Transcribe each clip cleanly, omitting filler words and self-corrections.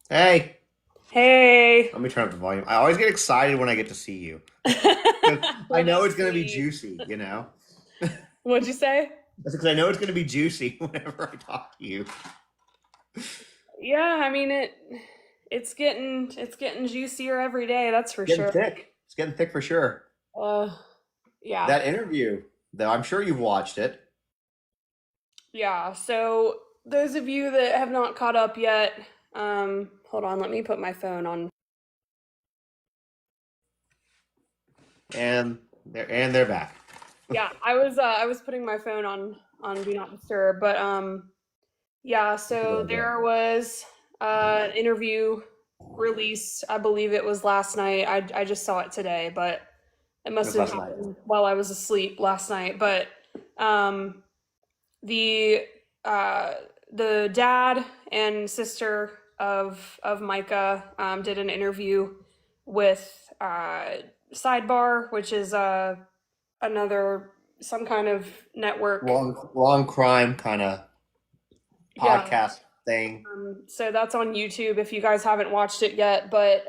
Hey, Hey. let me turn up the volume. I always get excited when I get to see you. 'Cause I Well, know that's it's going to be sweet. juicy, What'd you say? That's because I know it's going to be juicy whenever I talk to you. Yeah, I mean it's getting juicier every day, that's for Getting sure. thick. It's getting thick for sure. Uh yeah. That interview, though, I'm sure you've watched it. Yeah. So those of you that have not caught up yet, hold on, let me put my phone on. And they're back. Yeah, I was putting my phone on do not disturb, but yeah, This is so all good. there was an interview released, I believe it was last night. I just saw it today, but it It must was have last night. happened while I was asleep last night. But um, the uh, the dad and sister of Micah did an interview with Sidebar, which is another some kind of network. Long crime kind of Yeah. podcast thing. So that's on YouTube if you guys haven't watched it yet. But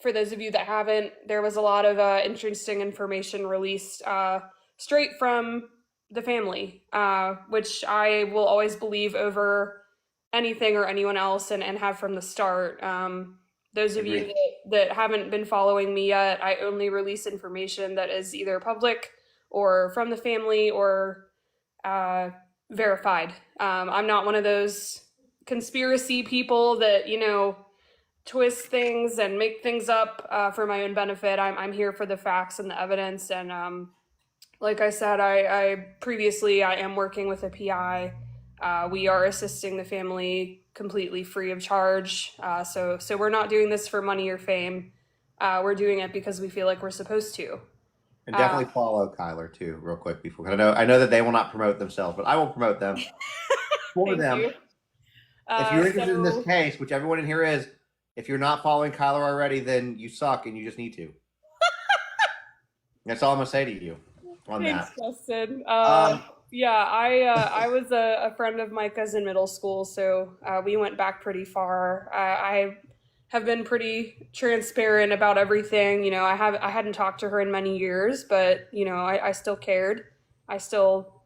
for those of you that haven't, there was a lot of interesting information released straight from the family, which I will always believe over anything or anyone else and have from the start. Those of you Agreed. that haven't been following me yet, I only release information that is either public or from the family or uh, verified. I'm not one of those conspiracy people that twist things and make things up for my own benefit. I'm here for the facts and the evidence. And like I said, I previously I am working with a PI. We are assisting the family completely free of charge. So we're not doing this for money or fame. We're doing it because we feel like we're supposed to. And Uh, definitely follow Kyler too, real quick before. I know that they will not promote themselves, but I will promote them for Thank them. you. If you're interested in this So case, which everyone in here is, if you're not following Kyler already, then you suck and you just need to. That's all I'm gonna say to you on Thanks, that. Justin. Um, Yeah, I was a friend of Micah's in middle school, so we went back pretty far. I have been pretty transparent about everything. I hadn't talked to her in many years, but I still cared. I still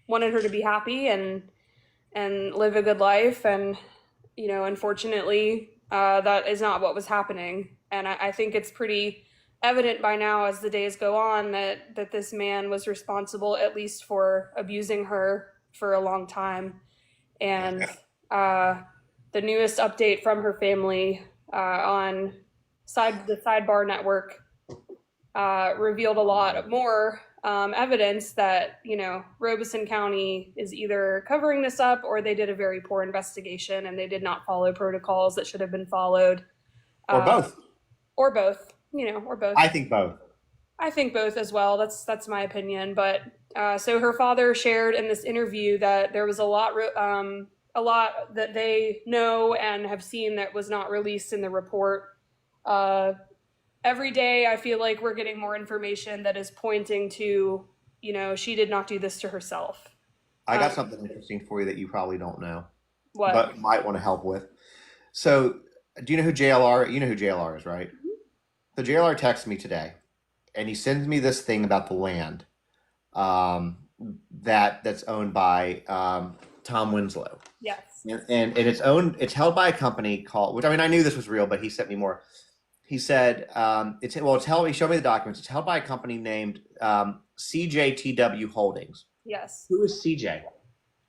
wanted her to be happy and live a good life. And unfortunately, that is not what was happening. And I think it's pretty evident by now as the days go on that this man was responsible at least for abusing her for a long time. And uh, the newest update from her family on the Sidebar Network revealed a lot more evidence that Robeson County is either covering this up or they did a very poor investigation and they did not follow protocols that should have been followed, or uh, both. or both. Or both. I think both. I think both as well. That's my opinion. But so her father shared in this interview that there was a lot that they know and have seen that was not released in the report. Uh, every day I feel like we're getting more information that is pointing to, she did not do this to herself. I got Um, something interesting for you that you probably don't know, what? but might want to help with. So, do you know who JLR? You know who JLR is, right? So JLR texts me today, and he sends me this thing about the land um, that's owned by Tom Winslow. Yes. And it's held by a company called, which I mean I knew this was real, but he sent me more. He said it's held. He showed me the documents. It's held by a company named CJTW Holdings. Yes. Who is CJ?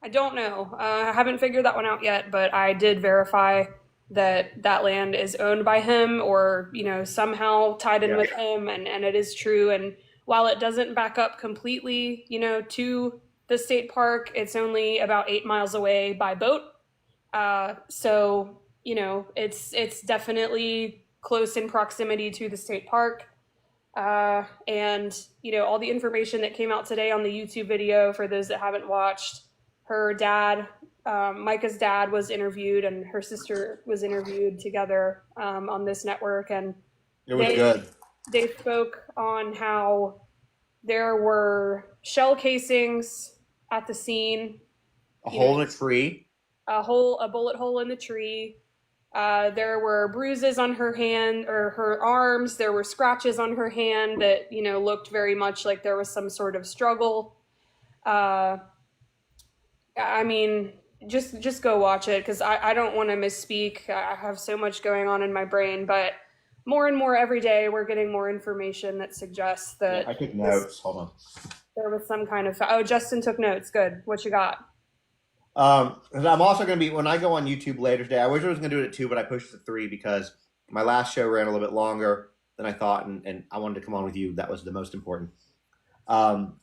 I don't know. I haven't figured that one out yet, but I did verify that that land is owned by him or, somehow tied in Yeah. with him, and it is true. And while it doesn't back up completely, to the state park, it's only about 8 miles away by boat. So it's definitely close in proximity to the state park. And all the information that came out today on the YouTube video for those that haven't watched, her dad, Micah's dad, was interviewed, and her sister was interviewed together on this network, and It was they good. they spoke on how there were shell casings at the scene. A You know, hole in a tree. a bullet hole in the tree. There were bruises on her hand or her arms. There were scratches on her hand that, looked very much like there was some sort of struggle. Uh, I mean, just go watch it because I don't want to misspeak. I have so much going on in my brain, but more and more every day we're getting more information that suggests Yeah, that I took this notes. Hold on. there was some kind of oh, Justin took notes. Good. What you got? 'Cause I'm also going to be when I go on YouTube later today. I wish I was going to do it at 2, but I pushed it to 3 because my last show ran a little bit longer than I thought, and I wanted to come on with you. That was the most important. Um,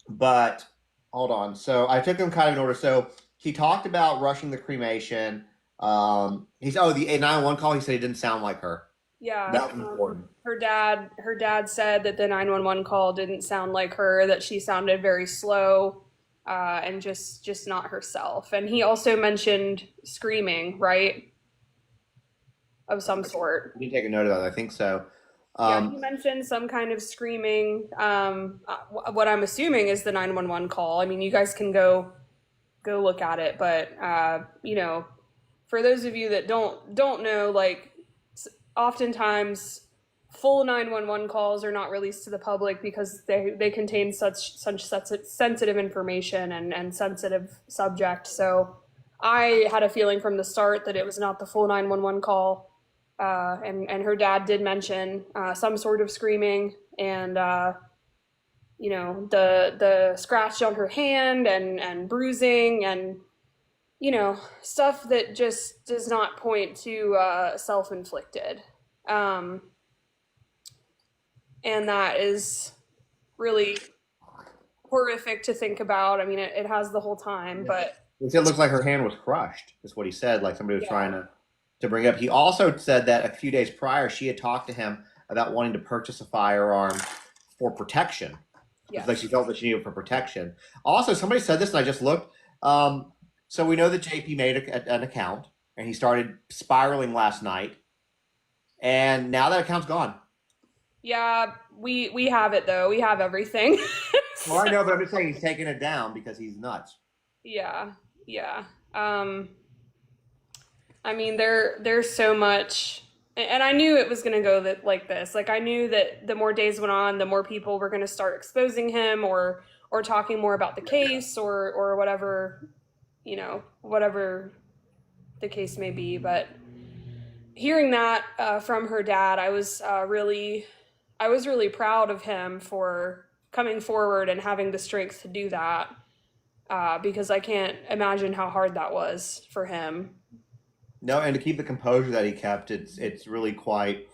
but hold on. So I took them kind of in order. So he talked about rushing the cremation. He's the 911 call. He said he didn't sound like her. Yeah, That was important. her dad said that the 911 call didn't sound like her, that she sounded very slow, and just not herself. And he also mentioned screaming, right, of some sort. You can take a note of that. I think so. Yeah, he Um, mentioned some kind of screaming. What I'm assuming is the 911 call. I mean, you guys can go look at it, but for those of you that don't know, like oftentimes full 911 calls are not released to the public because they contain such sensitive information and sensitive subject. So I had a feeling from the start that it was not the full 911 call. And her dad did mention some sort of screaming and the scratch on her hand and bruising and stuff that just does not point to self-inflicted. Um, and that is really horrific to think about. I mean, it has the whole time, but he said it looks like her hand was crushed. Is what he said. Like somebody was yeah, trying to bring up. He also said that a few days prior, she had talked to him about wanting to purchase a firearm for protection. It's like yes, she felt that she needed it for protection. Also, somebody said this, and I just looked. So we know that JP made an account, and he started spiraling last night, and now that account's gone. yeah. We have it though. We have everything. Well, I know, but I'm just saying he's taking it down because he's nuts. Yeah, yeah. Um, I mean, there's so much, and I knew it was going to go like this. Like I knew that the more days went on, the more people were going to start exposing him or talking more about the case or whatever, whatever the case may be. But hearing that from her dad, I was really proud of him for coming forward and having the strength to do that. Because I can't imagine how hard that was for him. No, and to keep the composure that he kept, it's really quite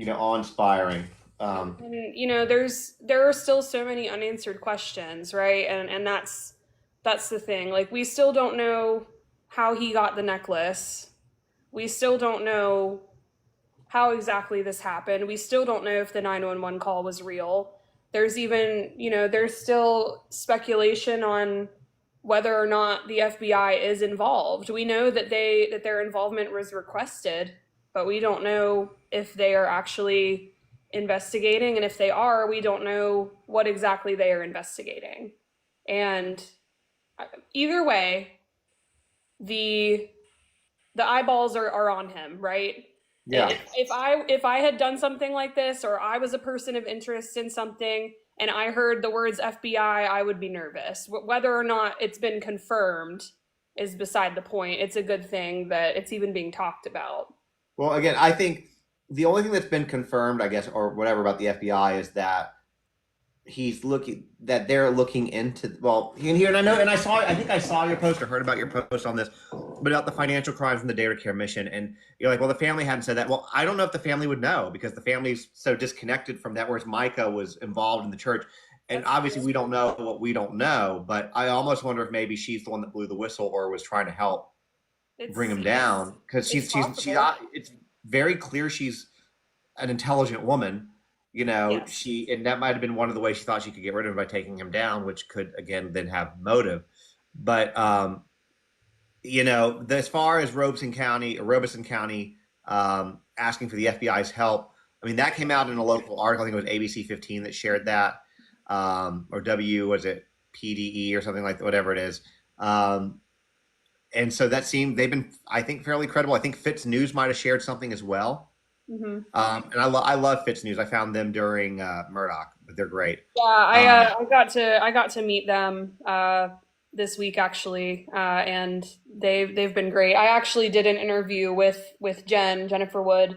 awe-inspiring. And there are still so many unanswered questions, right? And that's the thing. Like we still don't know how he got the necklace. We still don't know how exactly this happened. We still don't know if the 911 call was real. There's even, there's still speculation on whether or not the FBI is involved. We know that their involvement was requested, but we don't know if they are actually investigating, and if they are, we don't know what exactly they are investigating. And either way, the eyeballs are on him, right? Yeah. If I had done something like this, or I was a person of interest in something and I heard the words FBI, I would be nervous. Whether or not it's been confirmed is beside the point. It's a good thing that it's even being talked about. Well, again, I think the only thing that's been confirmed, I guess, or whatever about the FBI is that they're looking into, well, you can hear, and I think I saw your post or heard about your post on this, but about the financial crimes and the data care mission. And you're like, well, the family hadn't said that. Well, I don't know if the family would know because the family's so disconnected from that, whereas Mica was involved in the church. And That's obviously we don't know what we don't know, but I almost wonder if maybe she's the one that blew the whistle or was trying to help bring him it's down because it's possible. it's very clear she's an intelligent woman. Yes. She, and that might have been one of the ways she thought she could get rid of him by taking him down, which could again then have motive. But as far as Robeson County asking for the FBI's help, I mean that came out in a local article. I think it was ABC 15 that shared that, or W was it PDE or something like that, whatever it is. Um, and so that seemed they've been, I think, fairly credible. I think Fitz News might have shared something as well. Hmm. And I love Fitz News. I found them during Murdoch, but they're great. Yeah, Um, I got to meet them this week actually, and they've been great. I actually did an interview with Jennifer Wood,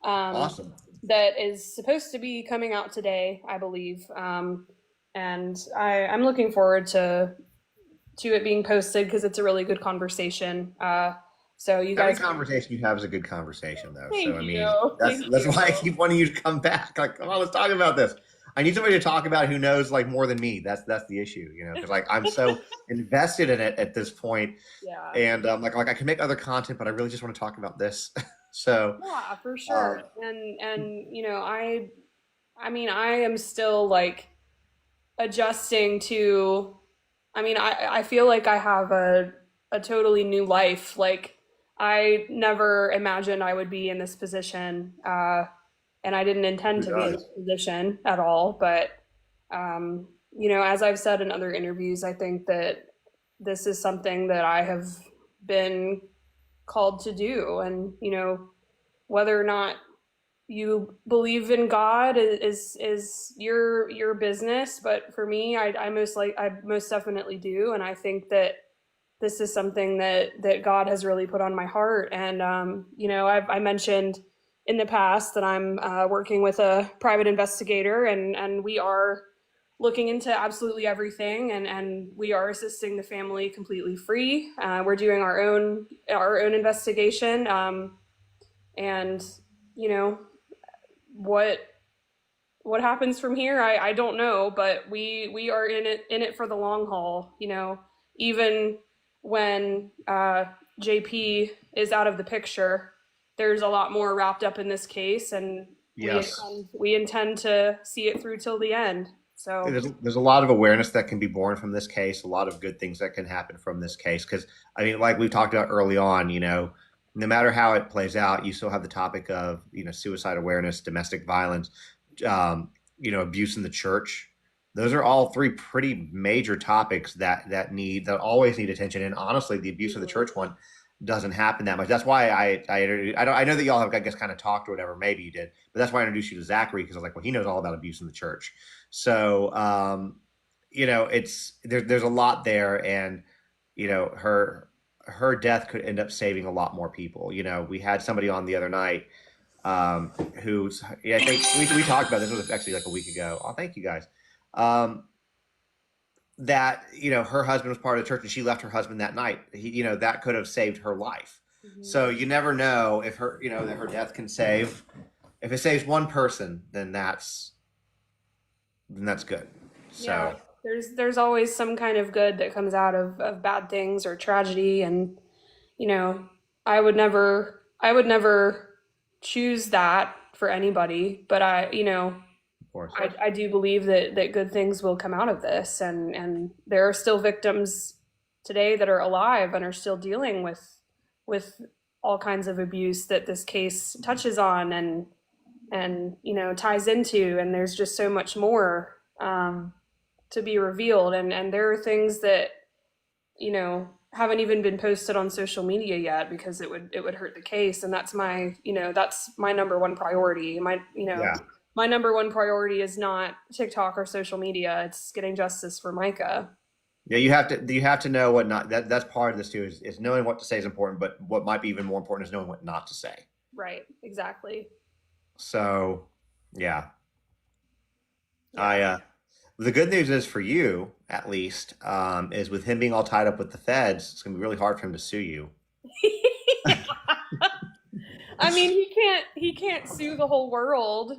um, awesome. that is supposed to be coming out today, I believe, and I'm looking forward to it being posted because it's a really good conversation. So you Every guys, conversation you have is a good conversation, though. So thank I mean, you, thank that's you. why I keep wanting you to come back. Like, come on, let's talk about this. I need somebody to talk about who knows like more than me. That's the issue, because like I'm so invested in it at this point, Yeah. and like I can make other content, but I really just want to talk about this. So, Yeah, for sure. um, And I mean, I am still like adjusting to, I mean, I feel like I have a totally new life. Like I never imagined I would be in this position, and I didn't intend who to be in this does? position at all. But as I've said in other interviews, I think that this is something that I have been called to do, and whether or not you believe in God is your business. But for me, I most definitely do, and I think that this is something that God has really put on my heart. And I mentioned in the past that I'm working with a private investigator, and we are looking into absolutely everything, and we are assisting the family completely free. We're doing our own investigation, and you know what what happens from here, I don't know, but we are in it for the long haul. Even when JP is out of the picture, there's a lot more wrapped up in this case, and Yes. we intend to see it through till the end. So There's a lot of awareness that can be born from this case, a lot of good things that can happen from this case. Because, I mean, like we talked about early on, no matter how it plays out, you still have the topic of, suicide awareness, domestic violence, abuse in the church. Those are all three pretty major topics that always need attention. And honestly, the abuse of the church one doesn't happen that much. That's why I know that y'all have, I guess, kind of talked or whatever. Maybe you did, but that's why I introduced you to Zachary, because I was like, well, he knows all about abuse in the church. So, there's a lot there, and her death could end up saving a lot more people. We had somebody on the other night, who's, yeah, I think we talked about this. It was actually like a week ago. Oh, thank you guys. Um, that her husband was part of the church, and she left her husband that night. That could have saved her life. mhm. So you never know if that her death can save. If it saves one person, then that's good. Yeah, So there's always some kind of good that comes out of bad things or tragedy. And you know, I would never choose that for anybody, but of course, I do believe that good things will come out of this, and there are still victims today that are alive and are still dealing with all kinds of abuse that this case touches on, and ties into, and there's just so much more to be revealed, and there are things that haven't even been posted on social media yet because it would hurt the case, and that's my number one priority. yeah, My number one priority is not TikTok or social media. It's getting justice for Mica. yeah. You have to know what not. That's part of this too. Is knowing what to say is important, but what might be even more important is knowing what not to say. Right, exactly. So, yeah, Yeah. I. The good news is for you, at least, is with him being all tied up with the feds, it's gonna be really hard for him to sue you. I mean, he can't sue the whole world.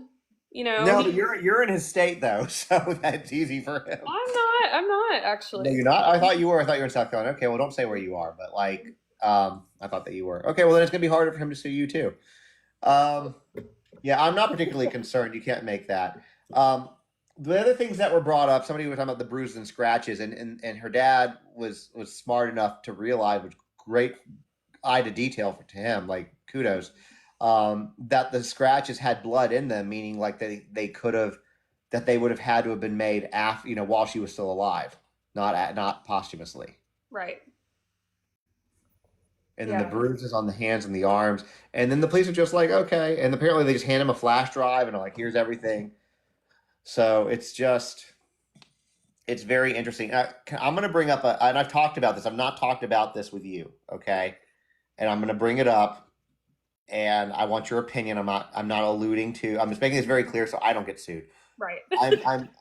No, but He you're in his state though, so that's easy for him. I'm not No, actually. you're not. I thought you were. I thought you were in South Carolina. Okay, well, don't say where you are, but like, I thought that you were. Okay, well, then it's gonna be harder for him to sue you too. Um, yeah, I'm not particularly concerned. You can't make that. Um, the other things that were brought up, somebody was talking about the bruises and scratches, and her dad was smart enough to realize, which great eye to detail to him, like kudos, that the scratches had blood in them, meaning like they could have, that they would have had to have been made after, while she was still alive, not posthumously. Right. and then the Yeah. bruises on the hands and the arms. And then the police are just like, okay. And apparently they just hand him a flash drive and are like, here's everything. So it's very interesting. I'm going to bring up and I've talked about this. I've not talked about this with you, okay? And I'm going to bring it up, and I want your opinion. I'm not alluding to. I'm just making this very clear so I don't get sued. Right.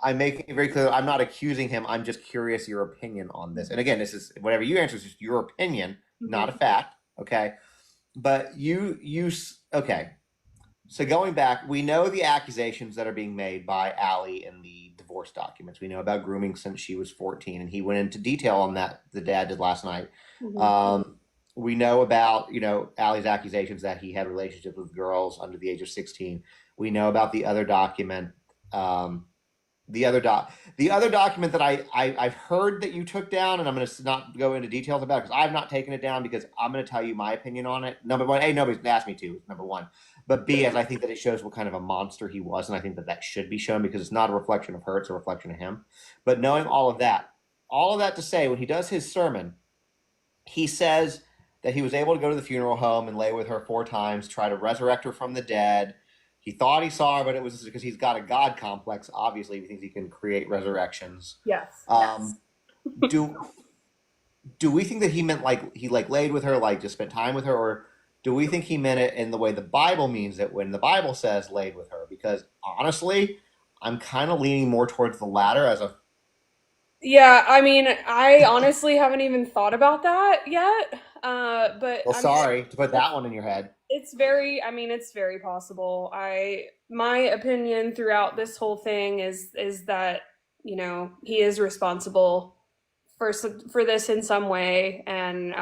I'm making it very clear. I'm not accusing him. I'm just curious your opinion on this. And again, this is whatever you answer is just your opinion, not a Hmm. fact. Okay, but okay. So going back, we know the accusations that are being made by Allie in the divorce documents. We know about grooming since she was 14, and he went into detail on that. The dad did last night. Hmm. We know about Allie's accusations that he had relationships with girls under the age of 16. We know about the other document. Um, the other doc the other document that I've heard that you took down, and I'm going to not go into details about it because I've not taken it down because I'm going to tell you my opinion on it. Number one, A, nobody's asked me to, number one. But B, as I think that it shows what kind of a monster he was, and I think that that should be shown because it's not a reflection of her, it's a reflection of him. But knowing all of that to say, when he does his sermon, he says that he was able to go to the funeral home and lay with her 4 times, try to resurrect her from the dead. He thought he saw her, but it was because he's got a God complex. Obviously, he thinks he can create resurrections. Yes. Yes. Do we think that he meant like he like laid with her, like just spent time with her, or do we think he meant it in the way the Bible means it when the Bible says laid with her? Because honestly, I'm kind of leaning more towards the latter as a Yeah, I mean, I honestly haven't even thought about that yet. But well, I mean, sorry to put it's that one in your head. it's very, I mean, it's very possible. My opinion throughout this whole thing is that, he is responsible for this in some way, and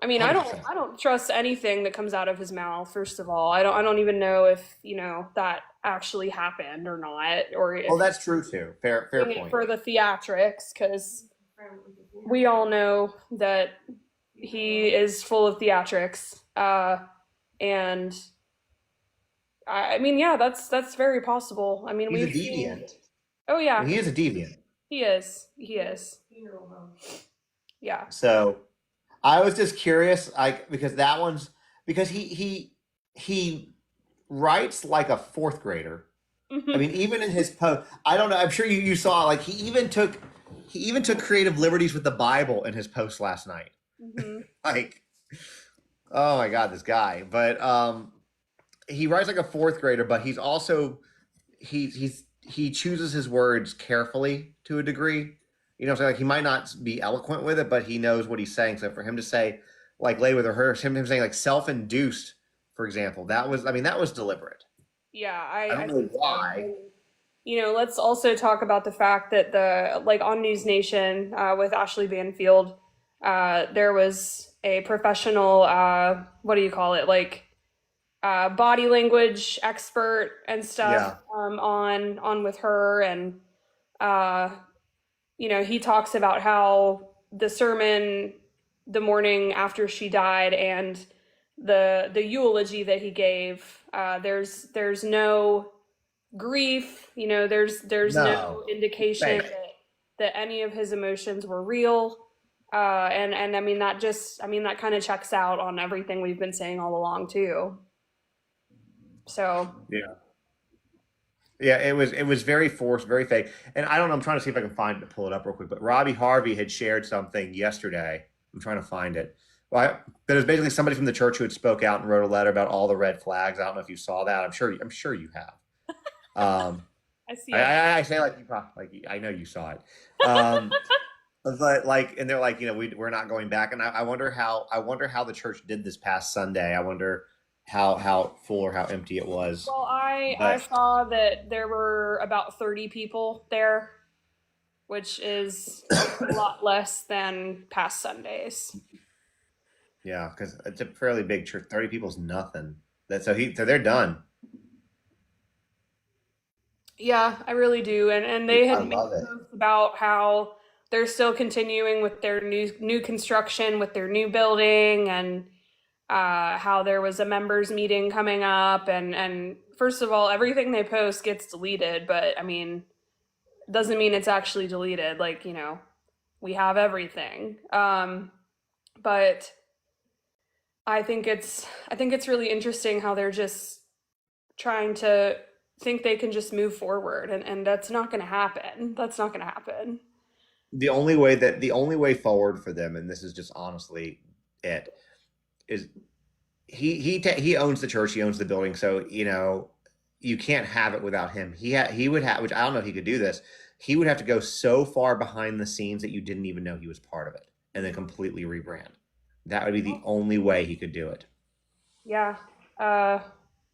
I mean, I don't 100%. I don't trust anything that comes out of his mouth, first of all. I don't even know if, that actually happened or not, or Oh, if he's that's true too. Fair doing it point. for the theatrics, because we all know that he is full of theatrics. And I mean, yeah, that's very possible. I mean, He's a we've seen. deviant. Oh I yeah, mean, he is a deviant. he is. He is. Yeah. So I was just curious, like because that one's because he writes like a fourth grader. I Hmm. mean, even in his post, I don't know. I'm sure you saw like he even took creative liberties with the Bible in his post last night. Hmm. Like, oh my God, this guy. But he writes like a fourth grader, but he's also he chooses his words carefully to a degree. So like he might not be eloquent with it, but he knows what he's saying. So for him to say like lay with her, him saying like self-induced, for example, that was deliberate. Yeah, I I don't know think so. why. Let's also talk about the fact that on News Nation, with Ashley Banfield, there was a professional, what do you call it, like body language expert and stuff, Yeah. on with her, and uh, he talks about how the sermon the morning after she died and the eulogy that he gave, there's no grief, there's no No. It's indication fake. that any of his emotions were real. And I mean, that kind of checks out on everything we've been saying all along too. So Yeah. Yeah, it was very forced, very fake. And I don't know, I'm trying to see if I can find it to pull it up real quick, but Robbie Harvey had shared something yesterday. I'm trying to find it. But it was basically somebody from the church who had spoke out and wrote a letter about all the red flags. I don't know if you saw that. I'm sure you have. Um, I see I, it. I say like you probably like I know you saw it. Um, but like, and they're like, we're not going back. And I wonder how the church did this past Sunday. I wonder how full or how empty it was. Well, I But saw that there were about 30 people there, which is a lot less than past Sundays. yeah, because it's a fairly big church. 30 people is nothing. So they're done. Yeah, I really do. And they I had made love it. posts about how they're still continuing with their new construction with their new building, and how there was a members meeting coming up, and first of all, everything they post gets deleted, but I mean, doesn't mean it's actually deleted. Like, we have everything. But I think it's really interesting how they're just trying to think they can just move forward, and that's not going to happen. That's not going to happen. The only way forward for them, and this is just honestly it, is he owns the church, he owns the building, so you can't have it without him. He would have, which I don't know if he could do this. He would have to go so far behind the scenes that you didn't even know he was part of it, and then completely rebrand. That would be the only way he could do it. Yeah. Uh,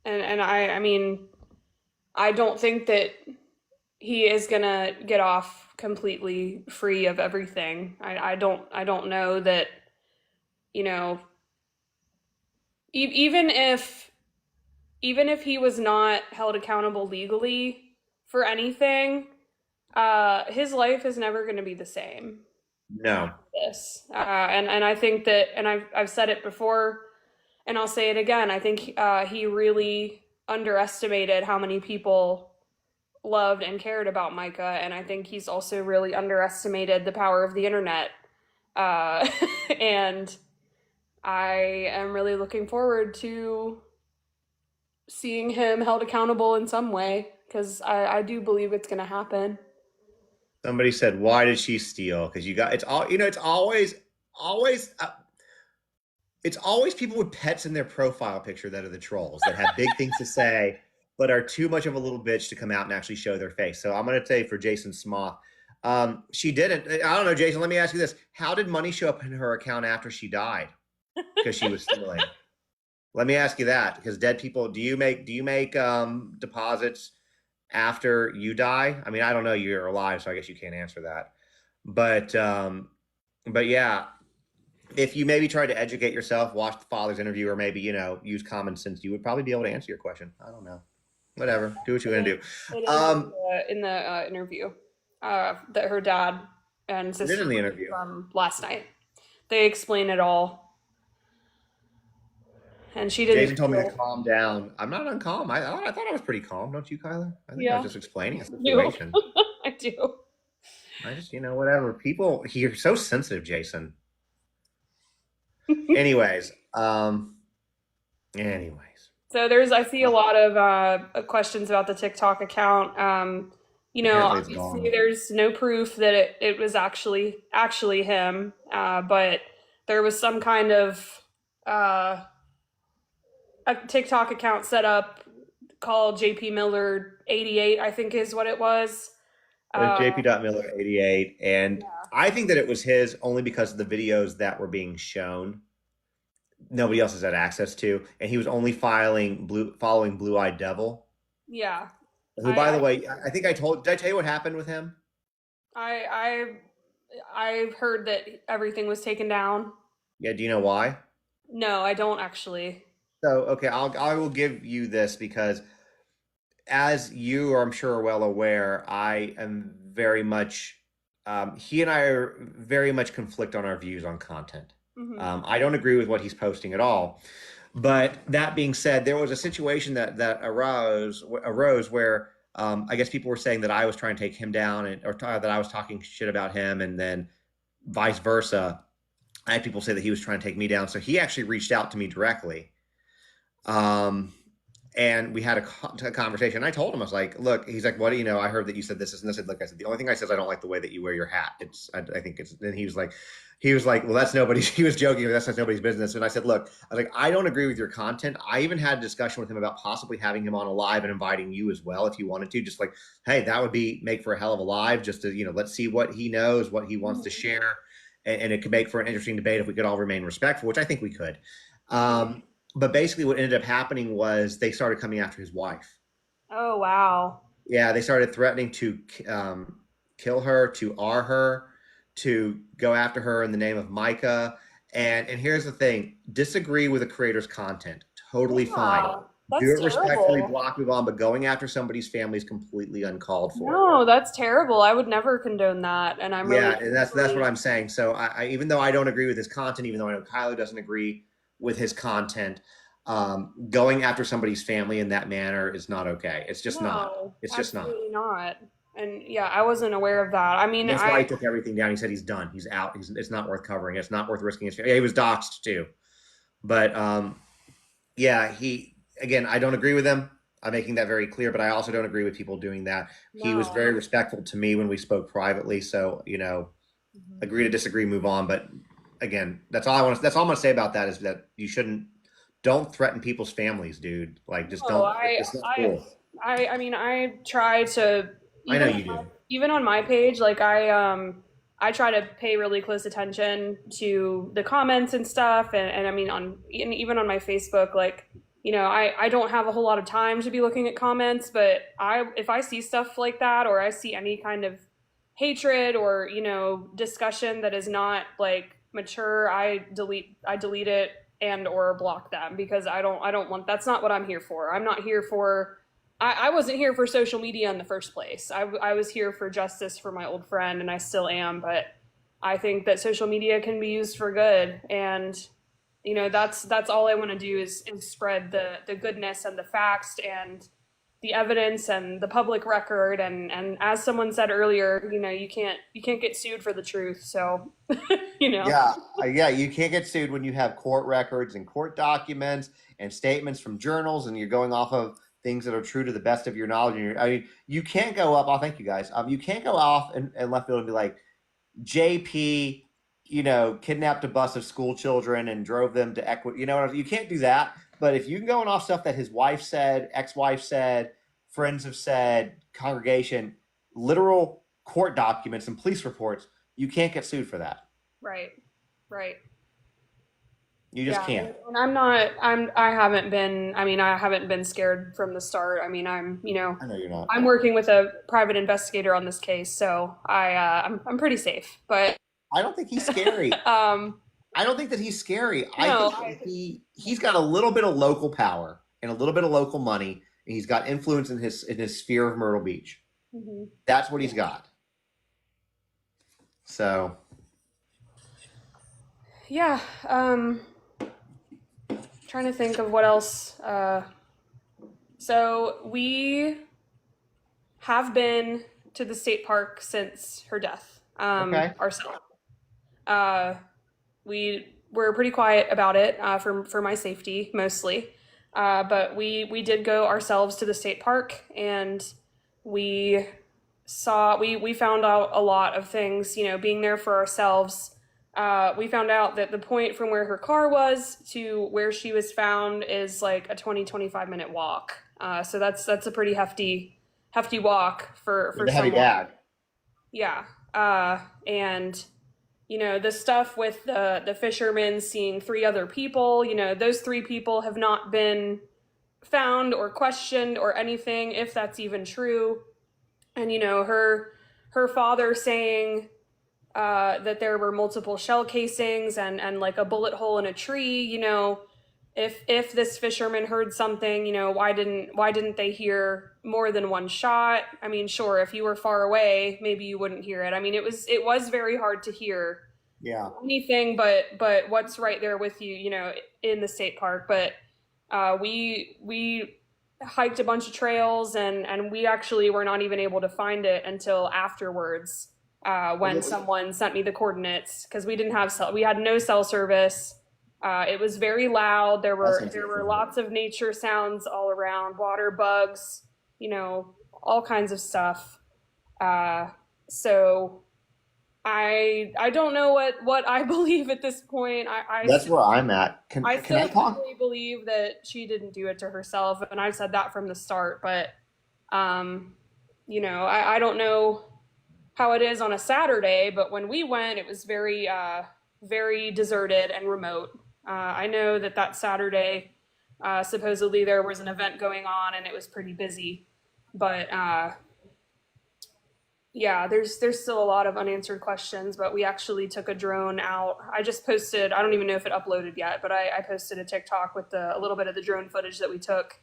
and I mean, I don't think that he is gonna get off completely free of everything. I don't know that, you know, even if he was not held accountable legally for anything, his life is never going to be the same No, after this. And I think that, and I've said it before, and I'll say it again. I think he really underestimated how many people loved and cared about Micah, and I think he's also really underestimated the power of the internet. Uh, and I am really looking forward to seeing him held accountable in some way because I do believe it's going to happen. somebody said, "Why did she steal?" Because you got it's all it's always it's always people with pets in their profile picture that are the trolls that have big things to say, but are too much of a little bitch to come out and actually show their face. So I'm going to say for Jason Smoth, she didn't. I don't know, Jason. Let me ask you this: how did money show up in her account after she died? Because she was stealing. Let me ask you that, because dead people, do you make deposits after you die? I mean, I don't know, you're alive, so I guess you can't answer that. But yeah, if you maybe tried to educate yourself, watch the father's interview, or maybe use common sense, you would probably be able to answer your question. I don't know. Whatever, do what you're gonna do. It is Um, in the interview that her dad and it is sister in the were interview. from last night. They explain it all, and she didn't Jason told me to feel. calm down. I'm not uncalm. I thought I was pretty calm, don't you, Kyler? I think I was Yeah, just explaining a I do. situation. I do. I just, whatever. People, you're so sensitive, Jason. Anyways, anyways, So I see a lot of questions about the TikTok account. apparently it's Obviously gone. there's no proof that it was actually him, but there was some kind of uh, a TikTok account set up called JP Miller 88, I think is what it was. It was Uh, JP Miller 88, and I think that it was his only because of the videos that were being shown. Nobody else has had access to, and he was only following Blue Eyed Devil, yeah, who, by the I way, I think did I tell you what happened with him? I I heard that everything was taken down. Yeah, do you know why? No, I don't actually. So, okay, I will give you this because, as you are, I'm sure, well aware, I am very much, he and I are very much conflict on our views on content. Hmm. I don't agree with what he's posting at all. But that being said, there was a situation that arose where, I guess people were saying that I was trying to take him down, or that I was talking shit about him, and then vice versa. I had people say that he was trying to take me down. So he actually reached out to me directly. Um, and we had a conversation. I told him, I was like, look, he's like, what do you know? I heard that you said this and this. Like I said, the only thing I said is I don't like the way that you wear your hat. I think it's, and he was like, well, that's nobody's, he was joking, that's nobody's business. And I said, look, I was like, I don't agree with your content. I even had a discussion with him about possibly having him on a live and inviting you as well, if you wanted to, just like, hey, that would make for a hell of a live, just to, let's see what he knows, what he wants to Hmm. share. And it could make for an interesting debate if we could all remain respectful, which I think we could. But basically what ended up happening was they started coming after his wife. Oh wow. Yeah, they started threatening to kill her, to R her, to go after her in the name of Mica. And here's the thing: disagree with a creator's content, totally fine. Yeah, Do that's it respectfully, terrible. block, move on. But going after somebody's family is completely uncalled for. No, that's terrible. I would never condone that, and I'm Yeah, really, and that's what really. I'm saying. So even though I don't agree with his content, even though I know Kyler doesn't agree with his content, going after somebody's family in that manner is not okay. It's just not. No, It's just not. absolutely not. And yeah, I wasn't aware of that. I mean, And that's why he took everything down. He said he's done. He's out. It's not worth covering. It's not worth risking his. Yeah, he was doxxed too. But yeah, he again, I don't agree with him. I'm making that very clear, but I also don't agree with people doing that. He was No. very respectful to me when we spoke privately, so Mhm. agree to disagree, move on. But again, that's all I want to. That's all I'm going to say about that is that you shouldn't. Don't threaten people's families, dude. Like, just No, don't. It's not cool. I mean, I try to I know even you do. even on my page, like I try to pay really close attention to the comments and stuff, and I mean and even on my Facebook, like I don't have a whole lot of time to be looking at comments, but I if I see stuff like that or I see any kind of hatred or discussion that is not like mature, I delete it and or block them because I don't want that's not what I'm here for. I'm not here for I wasn't here for social media in the first place. I was here for justice for my old friend and I still am, but I think that social media can be used for good and that's all I want to do is spread the goodness and the facts and the evidence and the public record and as someone said earlier, you can't get sued for the truth. So, you know. Yeah, yeah, you can't get sued when you have court records and court documents and statements from journals, and you're going off of things that are true to the best of your knowledge. I mean, you can't go up. Oh, thank you guys. You can't go off and left field and be like, JP, kidnapped a bus of school children and drove them to equity. You can't do that. But if you can go off stuff that his wife said, ex-wife said, friends have said, congregation, literal court documents and police reports, you can't get sued for that. Right. Right. You just Yeah, can't. and I haven't been scared from the start. I mean, I know you're not. I'm working with a private investigator on this case, so I'm pretty safe. But I don't think he's scary. um, I don't think that he's scary. I no, think that he's got a little bit of local power and a little bit of local money, and he's got influence in his sphere of Myrtle Beach. mhm. That's what he's got. So Yeah. Trying to think of what else. So we have been to the state park since her death. okay. Ourselves. Uh, we were pretty quiet about it for my safety mostly, but we did go ourselves to the state park and we we found out a lot of things. Being there for ourselves. We found out that the point from where her car was to where she was found is like a 25 minute walk. So that's a pretty hefty walk for With a heavy someone. bag. Yeah. And the stuff with the fisherman seeing three other people, those three people have not been found or questioned or anything, if that's even true. And her father saying that there were multiple shell casings and like a bullet hole in a tree. If this fisherman heard something, why didn't they hear more than one shot? I mean, sure, if you were far away, maybe you wouldn't hear it. I mean, it was very hard to hear Yeah. anything but what's right there with you, in the state park. But we hiked a bunch of trails and we actually were not even able to find it until afterwards, when someone sent me the coordinates because we had no cell service. It was very loud. There That's were there were interesting. lots of nature sounds all around, water bugs, all kinds of stuff. So I don't know what I believe at this point. That's where I'm at. Can I can I still talk? firmly believe that she didn't do it to herself, and I've said that from the start. But um, I don't know how it is on a Saturday, but when we went, it was very deserted and remote. I know that Saturday, supposedly there was an event going on and it was pretty busy, but yeah, there's still a lot of unanswered questions. But we actually took a drone out. I just posted. I don't even know if it uploaded yet, but I posted a TikTok with a little bit of the drone footage that we took,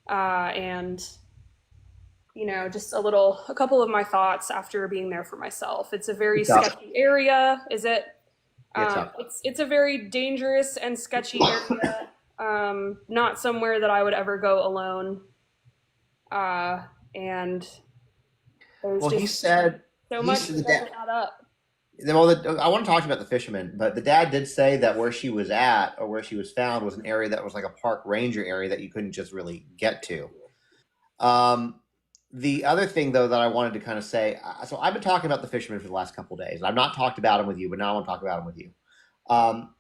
and just a couple of my thoughts after being there for myself. It's a very It's up. sketchy area. Is it? It's up. It's a very dangerous and sketchy area. Not somewhere that I would ever go alone. And there's Well, he just said so he much said that doesn't that add up. Well, I want to talk to you about the fisherman, but the dad did say that where she was at or where she was found was an area that was like a park ranger area that you couldn't just really get to. Um, the other thing, though, that I wanted to kind of say, so I've been talking about the fisherman for the last couple of days. I've not talked about him with you, but now I want to talk about him with you. Um,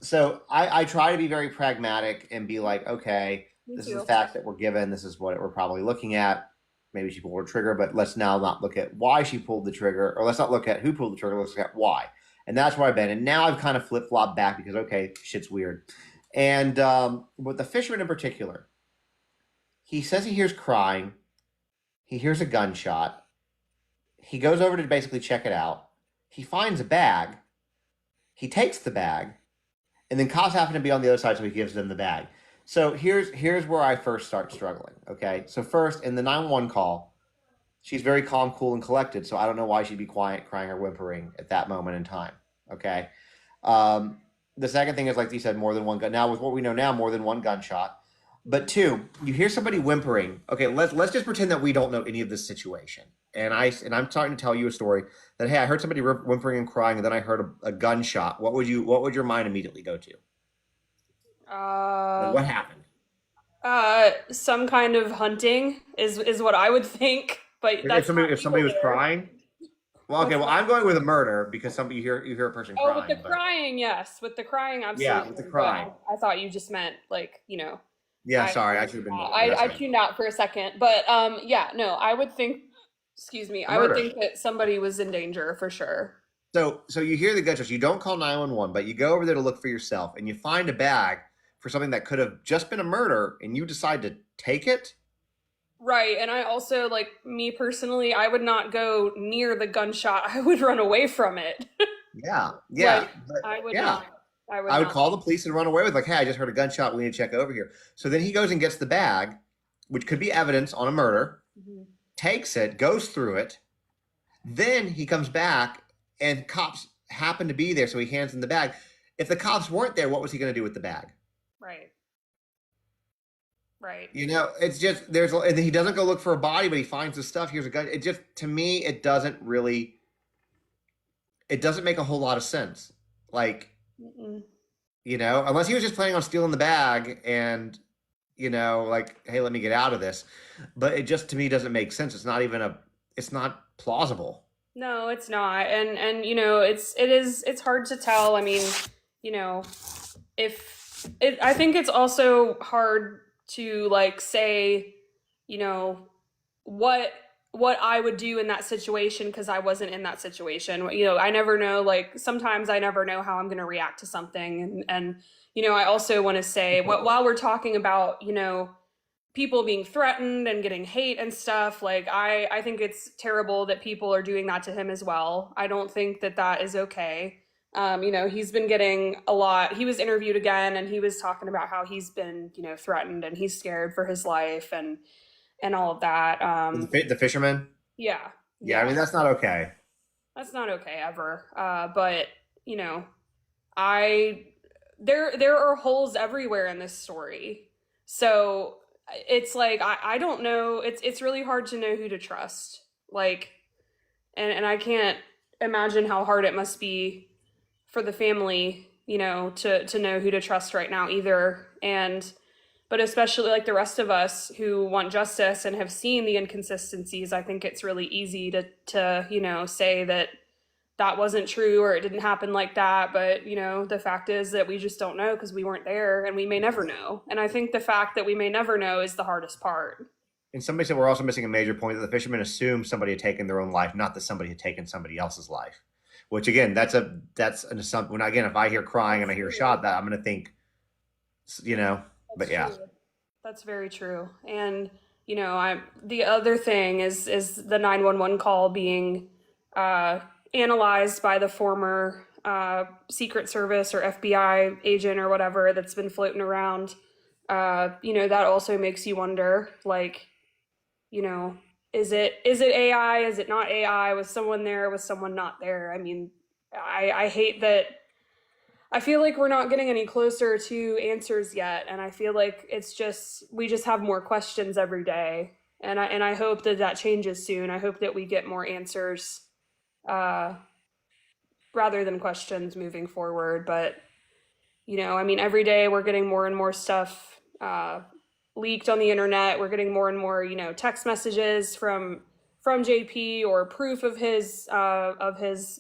so I try to be very pragmatic and be like, okay, Me this is the too. fact that we're given. This is what we're probably looking at. Maybe she pulled her trigger, but let's now not look at why she pulled the trigger, or let's not look at who pulled the trigger. Let's look at why. And that's where I've been. And now I've kind of flip flopped back because okay, shit's weird. And with the fisherman in particular, he says he hears crying. He hears a gunshot. He goes over to basically check it out. He finds a bag. He takes the bag, and then cops happen to be on the other side, so he gives them the bag. So here's where I first start struggling. Okay, so first in the 911 call, she's very calm, cool, and collected. So I don't know why she'd be quiet, crying, or whimpering at that moment in time. Okay. Um, the second thing is, like you said, more than one gun. Now, with what we know now, more than one gunshot. But two, you hear somebody whimpering. Okay, let's just pretend that we don't know any of this situation. And I'm starting to tell you a story that hey, I heard somebody whimpering and crying, and then I heard a gunshot. What would your mind immediately go to? Like Uh, what happened? some kind of hunting is what I would think, but If that's somebody not if somebody legal was there. crying, well, okay, What's well, that? I'm going with a murder because somebody you hear a person Oh, with the crying, but crying, yes. With the crying, yeah, with the absolutely. But crying. I thought you just meant like, Yeah, I sorry, I should have been. Yeah, I that's right. tuned out for a second. But yeah, no, I would think, excuse me, A I would murder. think that somebody was in danger for sure. So you hear the gunshots. You don't call 911, but you go over there to look for yourself, and you find a bag for something that could have just been a murder, and you decide to take it. Right. And I also, like, me personally, I would not go near the gunshot. I would run away from it. Yeah, Like, yeah, but I would yeah. not. I would I would not. call the police and run away with like, hey, I just heard a gunshot. We need to check over here. So then he goes and gets the bag, which could be evidence on a murder. Mhm. Takes it, goes through it. Then he comes back, and cops happen to be there, so he hands them the bag. If the cops weren't there, what was he going to do with the bag? Right. Right. It's just and he doesn't go look for a body, but he finds the stuff. Here's a gun. It just to me, it doesn't make a whole lot of sense. Like Mm-mm. unless he was just planning on stealing the bag and like, hey, let me get out of this. But it just to me doesn't make sense. It's not plausible. No, it's not. And it's hard to tell. I mean, you know, if it I think it's also hard to like say, you know, what what I would do in that situation because I wasn't in that situation. I never know, like sometimes I never know how I'm going to react to something, and I also want to say while we're talking about, people being threatened and getting hate and stuff, like I think it's terrible that people are doing that to him as well. I don't think that that is okay. He's been getting a lot. He was interviewed again, and he was talking about how he's been, threatened, and he's scared for his life and all of that. The fisherman. Yeah, Yeah, I yeah, mean that's not okay. that's not okay ever. But you know, I there are holes everywhere in this story. So it's like I don't know. It's really hard to know who to trust. Like, and I can't imagine how hard it must be for the family, to know who to trust right now either. And but especially like the rest of us who want justice and have seen the inconsistencies, I think it's really easy to say that that wasn't true or it didn't happen like that. But the fact is that we just don't know because we weren't there, and we may never know. And I think the fact that we may never know is the hardest part. And somebody said we're also missing a major point that the fisherman assumed somebody had taken their own life, not that somebody had taken somebody else's life. Which again, that's an assumption. When again, if I hear crying and That's I hear a true. shot, that I'm going to think, you know. But That's yeah, true. That's very true. And I the other thing is the 911 call being uh, analyzed by the former Secret Service or FBI agent or whatever that's been floating around. That also makes you wonder, like, you know, is it AI? Is it not AI? Was someone there? Was someone not there? I mean, I hate that. I feel like we're not getting any closer to answers yet, and I feel like it's just we just have more questions every day, and I hope that that changes soon. I hope that we get more answers. Uh, rather than questions moving forward. But I mean, every day we're getting more and more stuff leaked on the internet. We're getting more and more, text messages from JP, or proof of his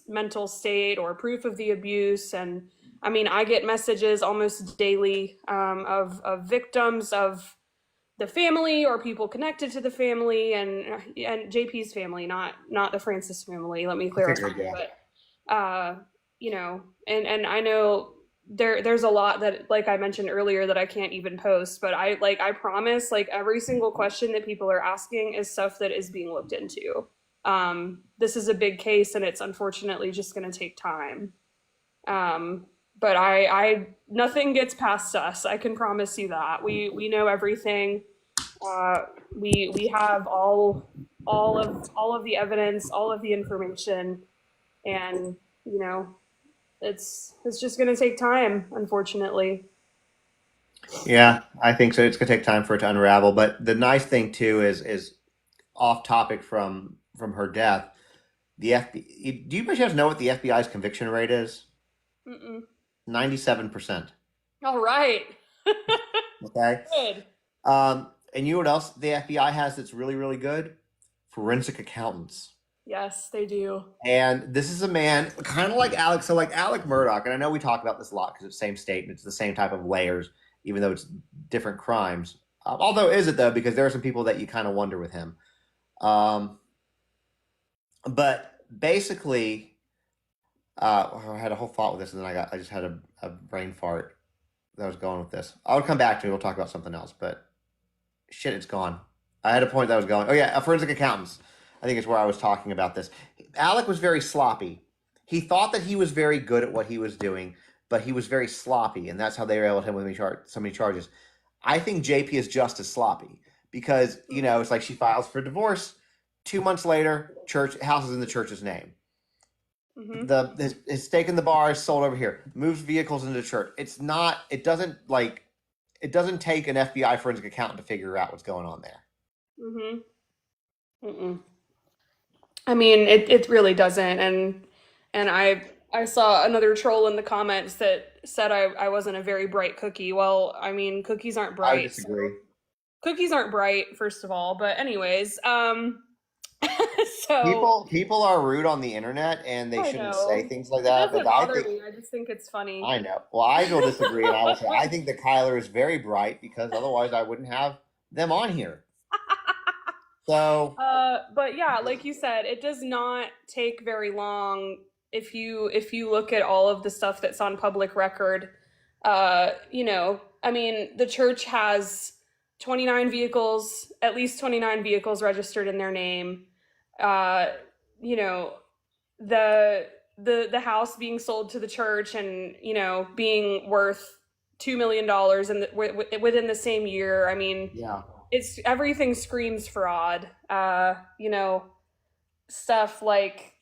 mental state, or proof of the abuse. And I mean, I get messages almost daily of victims, of the family or people connected to the family, and JP's family, not the Francis family. Let me I clarify. figured, yeah. But and I know there's a lot that, like I mentioned earlier, that I can't even post. But I promise, like, every single question that people are asking is stuff that is being looked into. This is a big case, and it's unfortunately just going to take time. Um, but I nothing gets past us. I can promise you that. We know everything. Uh, we have all of the evidence, all of the information, and it's just going to take time, unfortunately. Yeah, I think so. It's gonna take time for it to unravel. But the nice thing too is off topic from her death. The FBI. Do you by chance know what the FBI's conviction rate is? Mm-mm. 97%. All right. Okay. Good. And you know what else the FBI has that's really, really good? Forensic accountants. Yes, they do. And this is a man kind of like Alex. So, like Alec Murdoch, and I know we talk about this a lot because it's the same state and it's the same type of layers, even though it's different crimes. Although, is it though? Because there are some people that you kind of wonder with him. Um, but basically, I had a whole thought with this, and then I just had a brain fart that I was going with this. I'll come back to it. We'll talk about something else, but shit, it's gone. I had a point that I was going. Oh yeah, forensic accountants. I think it's where I was talking about this. Alec was very sloppy. He thought that he was very good at what he was doing, but he was very sloppy, and that's how they railed him with so many charges. I think JP is just as sloppy because it's like she files for divorce. 2 months later, church house is in the church's name. Mm-hmm. His stake in the bar is sold over here. Moves vehicles into the church. It's not. It doesn't take an FBI forensic accountant to figure out what's going on there. Mm-hmm. Mm-mm. I mean, it really doesn't. And I saw another troll in the comments that said I wasn't a very bright cookie. Well, I mean, cookies aren't I would bright. disagree. Cookies aren't bright, first of all. But anyways, so People are rude on the internet and they I shouldn't say know things like it that. But doesn't I bother think me. I just think it's funny. I know. Well, I will disagree, and I will say I think that Kyler is very bright because otherwise I wouldn't have them on here. So But yeah, like you said, it does not take very long if you look at all of the stuff that's on public record. I mean, the church has 29 vehicles, at least 29 vehicles registered in their name. Uh, you know, the house being sold to the church, and being worth $2 million within the same year. I mean, yeah, it's everything screams fraud. Stuff like,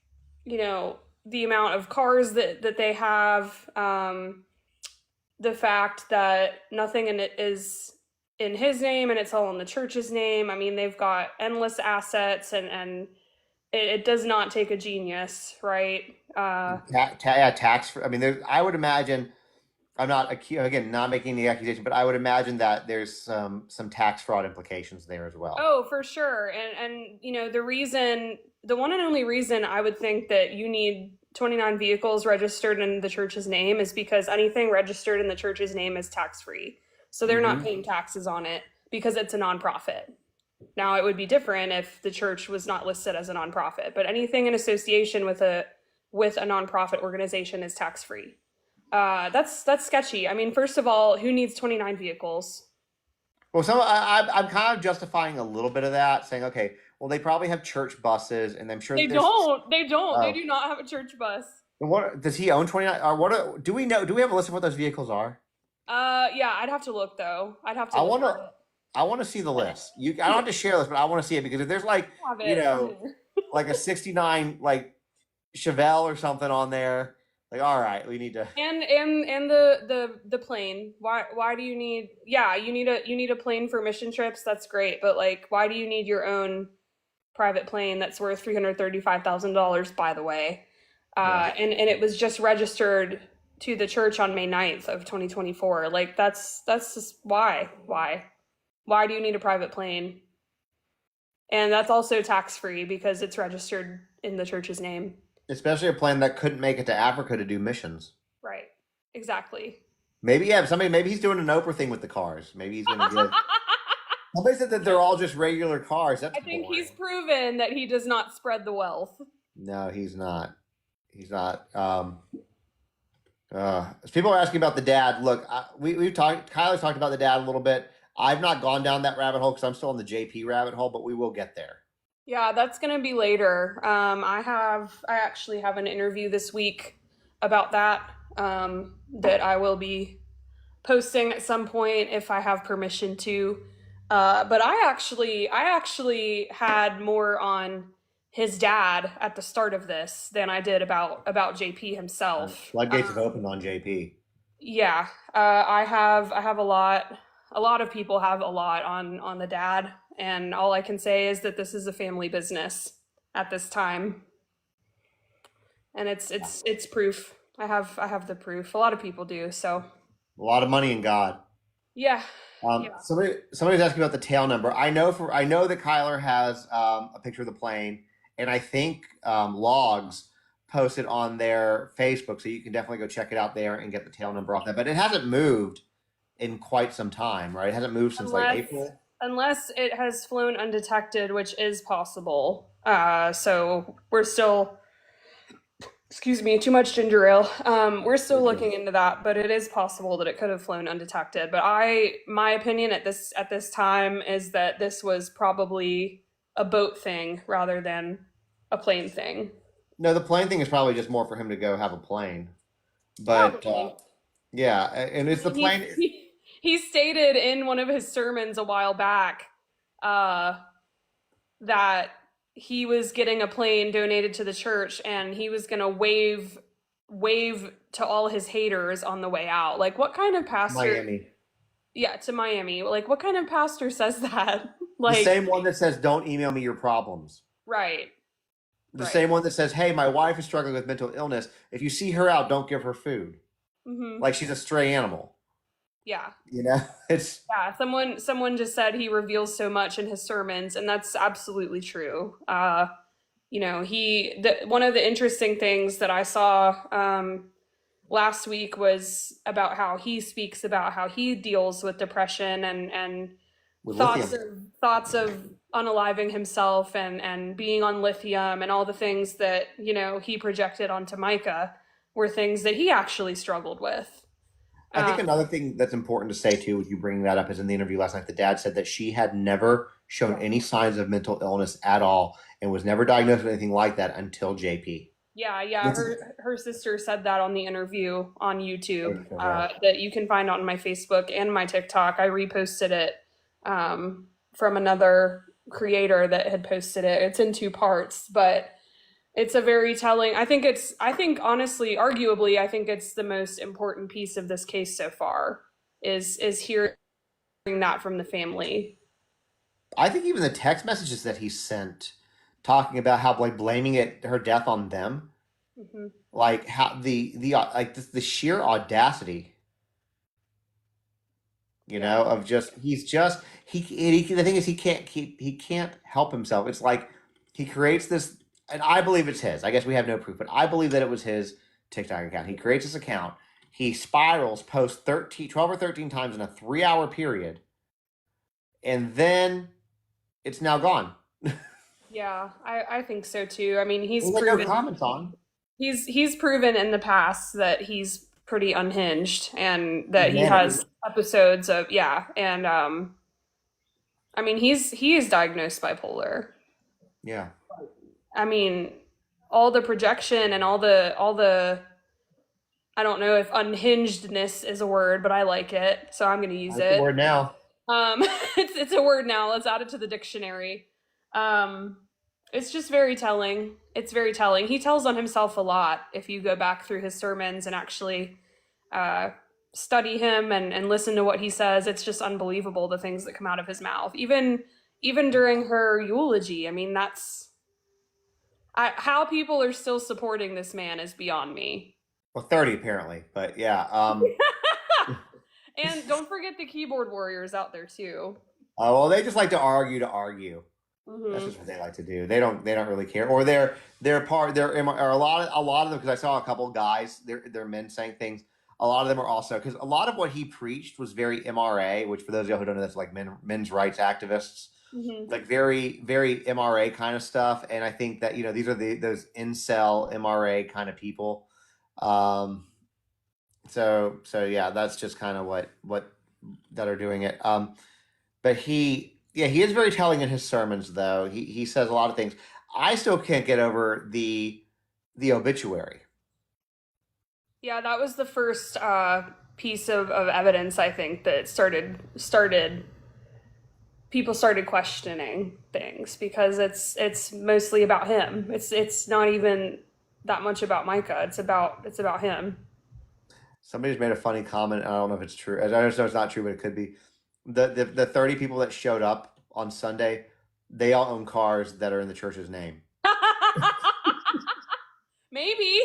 the amount of cars that they have, the fact that nothing in it is in his name and it's all in the church's name. I mean, they've got endless assets, and it does not take a genius, right? tax. I mean, I would imagine. I'm not again not making the accusation, but I would imagine that there's some tax fraud implications there as well. Oh, for sure. And the one and only reason I would think that you need 29 vehicles registered in the church's name is because anything registered in the church's name is tax free. So they're not Hmm. paying taxes on it because it's a nonprofit. Now, it would be different if the church was not listed as a nonprofit, but anything in association with a nonprofit organization is tax free. That's sketchy. I mean, first of all, who needs 29 vehicles? Well, I'm kind of justifying a little bit of that, saying, okay, well, they probably have church buses, and I'm sure They that there's. don't. They don't. They Oh, do not have a church bus. and what does he own 29? Or do we know? Do we have a list of what those vehicles are? Yeah, I'd have to look though. I'd have to I look want at to. it. I want to see the list. I don't have to share this, but I want to see it because if there's like I have you it know somewhere. like a '69 like Chevelle or something on there, like all right, we need to. And the plane. Why do you need? Yeah, you need a plane for mission trips. That's great, but like, why do you need your own private plane that's worth $335,000? By the way, Yeah. And it was just registered to the church on May 9th of 2024. Like that's just why do you need a private plane? And that's also tax free because it's registered in the church's name. Especially a plane that couldn't make it to Africa to do missions. Right. Exactly. Maybe yeah, somebody maybe he's doing an Oprah thing with the cars. Maybe he's going to get. Somebody said that they're all just regular cars. That's I think he's boring. proven that he does not spread the wealth. No, he's not. He's not. People are asking about the dad. Look, we've talked. Kyler's talked about the dad a little bit. I've not gone down that rabbit hole because I'm still in the JP rabbit hole, but we will get there. Yeah, that's gonna be later. I actually have an interview this week about that that I will be posting at some point if I have permission to. But I actually had more on his dad at the start of this than I did about JP himself. Floodgates have opened on JP. Yeah, I have a lot. A lot of people have a lot on the dad, and all I can say is that this is a family business at this time, and it's proof. I have the proof. A lot of people do. So A lot of money in God. yeah, yeah. Somebody's asking about the tail number. I know that Kyler has a picture of the plane, and I think Logs posted on their Facebook, so you can definitely go check it out there and get the tail number off that. But it hasn't moved in quite some time, right? It hasn't moved since like Unless April. unless it has flown undetected, which is possible. So we're still, excuse me, too much ginger ale. We're still looking into that, but it is possible that it could have flown undetected. But my opinion at this time is that this was probably a boat thing rather than a plane thing. No, the plane thing is probably just more for him to go have a plane. But Probably. yeah, and it's the plane. He stated in one of his sermons a while back uh, that he was getting a plane donated to the church and he was gonna wave to all his haters on the way out. Like, what kind of pastor? Miami. Yeah, to Miami. Like, what kind of pastor says that? The Like, same one that says, "Don't email me your problems." right, The right. same one that says, "Hey, my wife is struggling with mental illness. If you see her out, don't give her food. Hmm. Like she's a stray animal." Yeah, You know, it's yeah. Someone just said he reveals so much in his sermons, and that's absolutely true. One of the interesting things that I saw last week was about how he speaks about how he deals with depression and with thoughts lithium. of thoughts of unaliving himself and being on lithium and all the things that he projected onto Mica were things that he actually struggled with. I think Um, another thing that's important to say too, with you bringing that up, is in the interview last night, the dad said that she had never shown any signs of mental illness at all and was never diagnosed with anything like that until JP. yeah, yeah. This is Her sister said that on the interview on YouTube yeah. that you can find on my Facebook and my TikTok. I reposted it from another creator that had posted it. It's in two parts, but it's a very telling. I think honestly, arguably, I think it's the most important piece of this case so far is hearing that from the family. I think even the text messages that he sent talking about how like blaming her death on them, Hmm. like how the sheer audacity, Yeah. of just he the thing is he can't help himself. It's like he creates this, and I believe it's his. I guess we have no proof, but I believe that it was his TikTok account. He creates this account. He spirals, posts 12 or 13 times in a 3 hour period, and then it's now gone. Yeah, I think so too. I mean, he's There's like no proven comments on. he's proven in the past that he's pretty unhinged and that he Humanity. has episodes of, yeah, and I mean, he is diagnosed bipolar. Yeah. I mean, all the projection and all the I don't know if unhingedness is a word, but I like it, so I'm going to use That's the it. word now. It's a word now. Let's add it to the dictionary. Um, it's just very telling. It's very telling. He tells on himself a lot. If you go back through his sermons and actually uh, study him and listen to what he says, it's just unbelievable the things that come out of his mouth. Even during her eulogy. I mean, how people are still supporting this man is beyond me. Well, 30 apparently, but yeah. And don't forget the keyboard warriors out there too. Well, they just like to argue to argue. That's Hmm. just what they like to do. They don't really care. Or they're part they're or a lot of them, because I saw a couple of guys, they're men saying things. A lot of them are also, because a lot of what he preached was very MRA, which for those of you who don't know, that's like men's rights activists, Hmm. like very very MRA kind of stuff. And I think that these are those incel MRA kind of people. Um, so yeah, that's just kind of what that are doing it. But he is very telling in his sermons, though. He says a lot of things. I still can't get over the obituary. Yeah, that was the first piece of evidence I think that started people started questioning things because it's mostly about him. It's not even that much about Micah. It's about him. Somebody's made a funny comment. I don't know if it's true. I just know it's not true, but it could be. The 30 people that showed up on Sunday, they all own cars that are in the church's name. Maybe,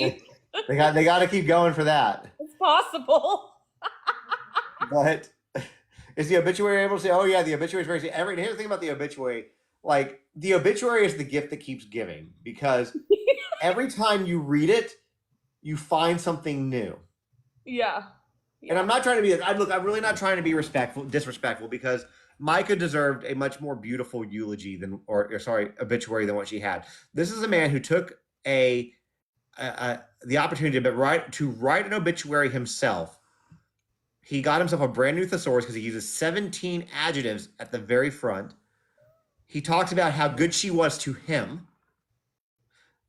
They, maybe they got to keep going for that. it's possible. But is the obituary able to say, "Oh yeah, the obituary is very"? Here's the thing about the obituary: like the obituary is the gift that keeps giving, because every time you read it, you find something new. Yeah, And yeah, I'm not trying to be. Look, I'm really not trying to be disrespectful, because Micah deserved a much more beautiful eulogy than, or sorry, obituary than what she had. This is a man who took the opportunity to write an obituary himself. He got himself a brand new thesaurus because he uses 17 adjectives at the very front. He talks about how good she was to him.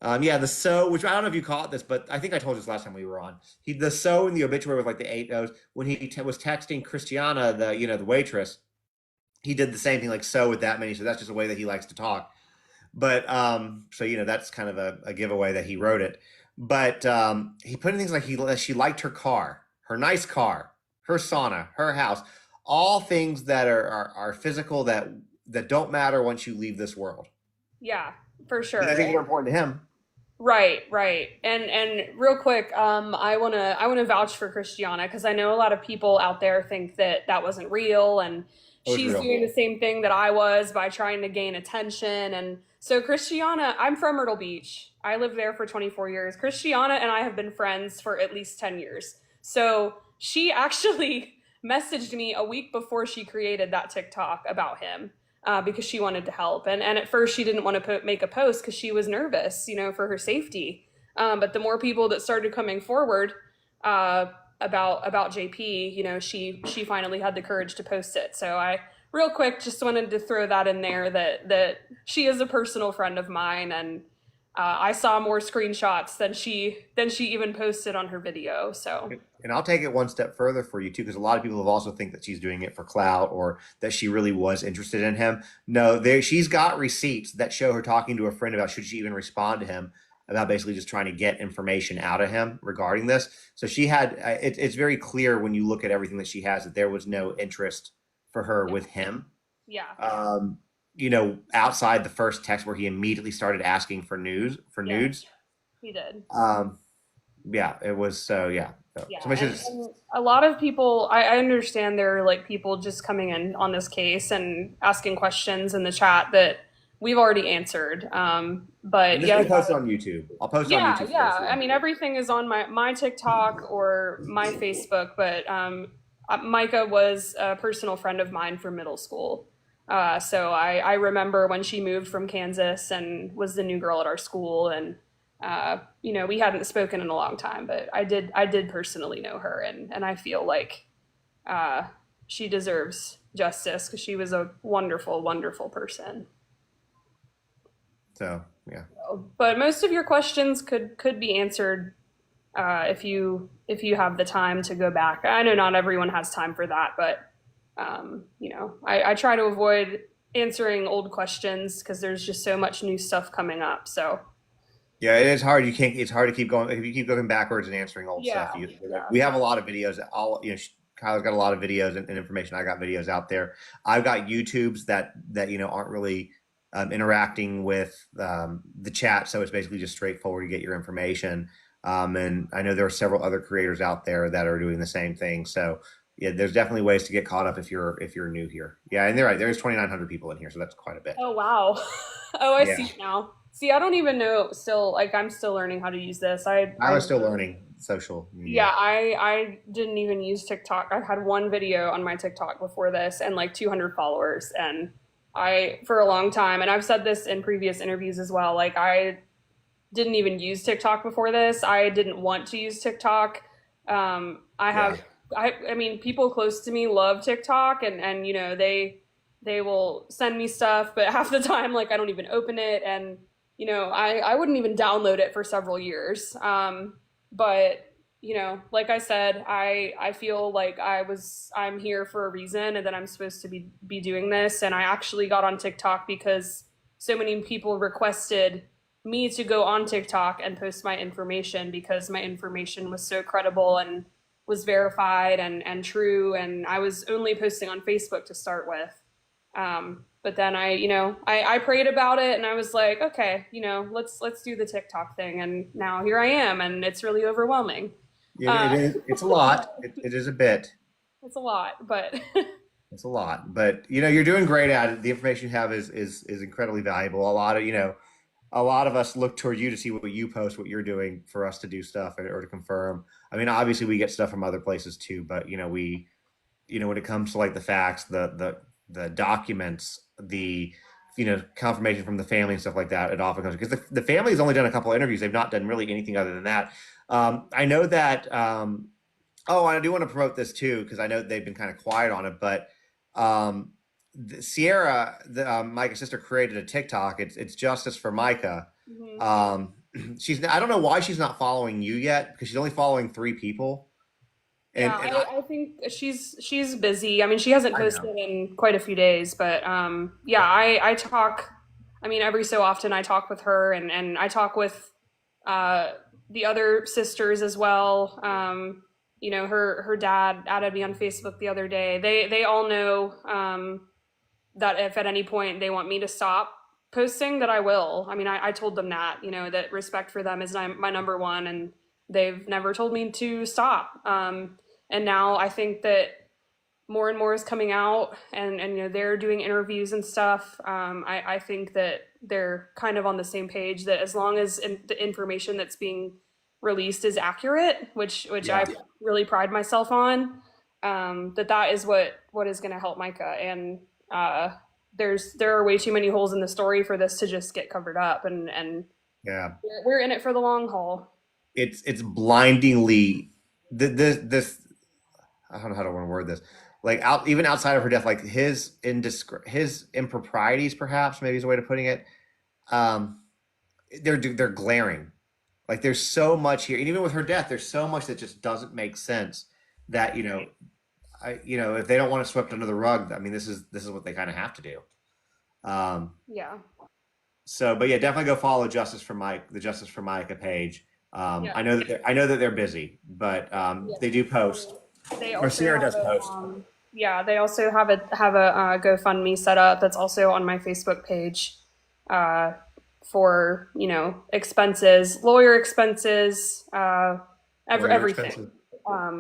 Yeah, the so, which I don't know if you caught this, but I think I told you this last time we were on. The so in the obituary with like the eight O's. When he was texting Christiana, the waitress, he did the same thing, like so with that many. So that's just a way that he likes to talk. But so that's kind of a giveaway that he wrote it. But he put in things like she liked her car, her nice car, her sauna, her house, all things that are physical, that don't matter once you leave this world. yeah, for These sure. things are important to him. Right, right. And real quick, I wanna vouch for Christiana because I know a lot of people out there think that that wasn't real, and It was she's real. doing the same thing that I was by trying to gain attention. And so Christiana, I'm from Myrtle Beach. I lived there for 24 years. Christiana and I have been friends for at least 10 years. So she actually messaged me a week before she created that TikTok about him because she wanted to help. And at first she didn't want to make a post because she was nervous, for her safety. But the more people that started coming forward uh, about JP, she finally had the courage to post it. So I real quick just wanted to throw that in there that she is a personal friend of mine, and I saw more screenshots than she even posted on her video. So And I'll take it one step further for you too, because a lot of people have also think that she's doing it for clout, or that she really was interested in him. No, she's got receipts that show her talking to a friend about should she even respond to him, about basically just trying to get information out of him regarding this. So she had. It's very clear when you look at everything that she has, that there was no interest for her yeah, with him. yeah, Um, outside the first text where he immediately started asking for yeah, nudes. he did. Um, yeah, it was so yeah. So Yeah, somebody says, and a lot of people, I understand there are like people just coming in on this case and asking questions in the chat that we've already answered. But and this will yeah, be posted on YouTube. I'll post it on yeah, YouTube for those yeah. who I want to mean, see it. everything is on my TikTok or my Facebook, but Micah was a personal friend of mine from middle school. So I remember when she moved from Kansas and was the new girl at our school, and we hadn't spoken in a long time, but I did personally know her, and I feel like uh, she deserves justice because she was a wonderful, wonderful person. So yeah. But most of your questions could be answered if you have the time to go back. I know not everyone has time for that, but I try to avoid answering old questions because there's just so much new stuff coming up. So Yeah, it is hard. You can't. It's hard to keep going if you keep going backwards and answering old yeah, stuff. yeah, We have a lot of videos. Kyle's got a lot of videos and information. I got videos out there. I've got YouTubes that aren't really. interacting with the chat. So it's basically just straightforward to get your information. And I know there are several other creators out there that are doing the same thing. So yeah, there's definitely ways to get caught up if you're new here. Yeah, and they're right. There's 2,900 people in here, so that's quite a bit. Oh wow. Oh, I Yeah, see it now. See, I don't even know still like I'm still learning how to use this. I was still learning social Yeah, media. I didn't even use TikTok. I had one video on my TikTok before this and like 200 followers, and I for a long time, and I've said this in previous interviews as well, like I didn't even use TikTok before this. I didn't want to use TikTok. I Yeah, have I mean people close to me love TikTok, and you know they will send me stuff, but half the time like I don't even open it, and you know I wouldn't even download it for several years. But you know, like I said, I feel like I'm here for a reason, and that I'm supposed to be doing this. And I actually got on TikTok because so many people requested me to go on TikTok and post my information because my information was so credible and was verified and true. And I was only posting on Facebook to start with. But then I prayed about it and I was like, okay, you know, let's do the TikTok thing. And now here I am, and it's really overwhelming. it Uh, is. It's a lot. It is a bit. it's a lot, but It's a lot, but you're doing great at it. The information you have is incredibly valuable. A lot of us look toward you to see what you post, what you're doing for us to do stuff or to confirm. I mean, obviously we get stuff from other places too, but when it comes to like the facts, the documents, the confirmation from the family and stuff like that, it often comes because the family has only done a couple of interviews. They've not done really anything other than that. I know that. Oh, I do want to promote this too because I know they've been kind of quiet on it, but um, Sierra, Mica's sister, created a TikTok. It's Justice for Mica. Mhm. Um, I don't know why she's not following you yet because she's only following three people. Yeah, And I think she's busy. I mean, she hasn't I know. posted in quite a few days, but yeah, I talk. I mean, every so often I talk with her, and I talk with uh, the other sisters as well. You know, her dad added me on Facebook the other day. They all know that if at any point they want me to stop posting, that I will. I mean, I told them that, you know, that respect for them is my number one, and they've never told me to stop. And now I think that more and more is coming out, and you know they're doing interviews and stuff. I think that they're kind of on the same page, that as long as the information that's being released is accurate, which I Yeah. really pride myself on, that is what is going to help Micah. And uh, there are way too many holes in the story for this to just get covered up, and Yeah. we're in it for the long haul. It's blindingly this I don't know how to want to word this. Like even outside of her death, like his improprieties, perhaps maybe is a way to putting it. Um, they're glaring. Like there's so much here, and even with her death, there's so much that just doesn't make sense. That if they don't want to swept under the rug, I mean, this is what they kind of have to do. Um, Yeah, but yeah, definitely go follow the Justice for Micah page. yeah, I know that they're busy, but yeah. they do post, They or also Sierra have does a post. yeah, they also have a GoFundMe set up that's also on my Facebook page, uh, for you know expenses, lawyer expenses, Well, you're everything, expensive.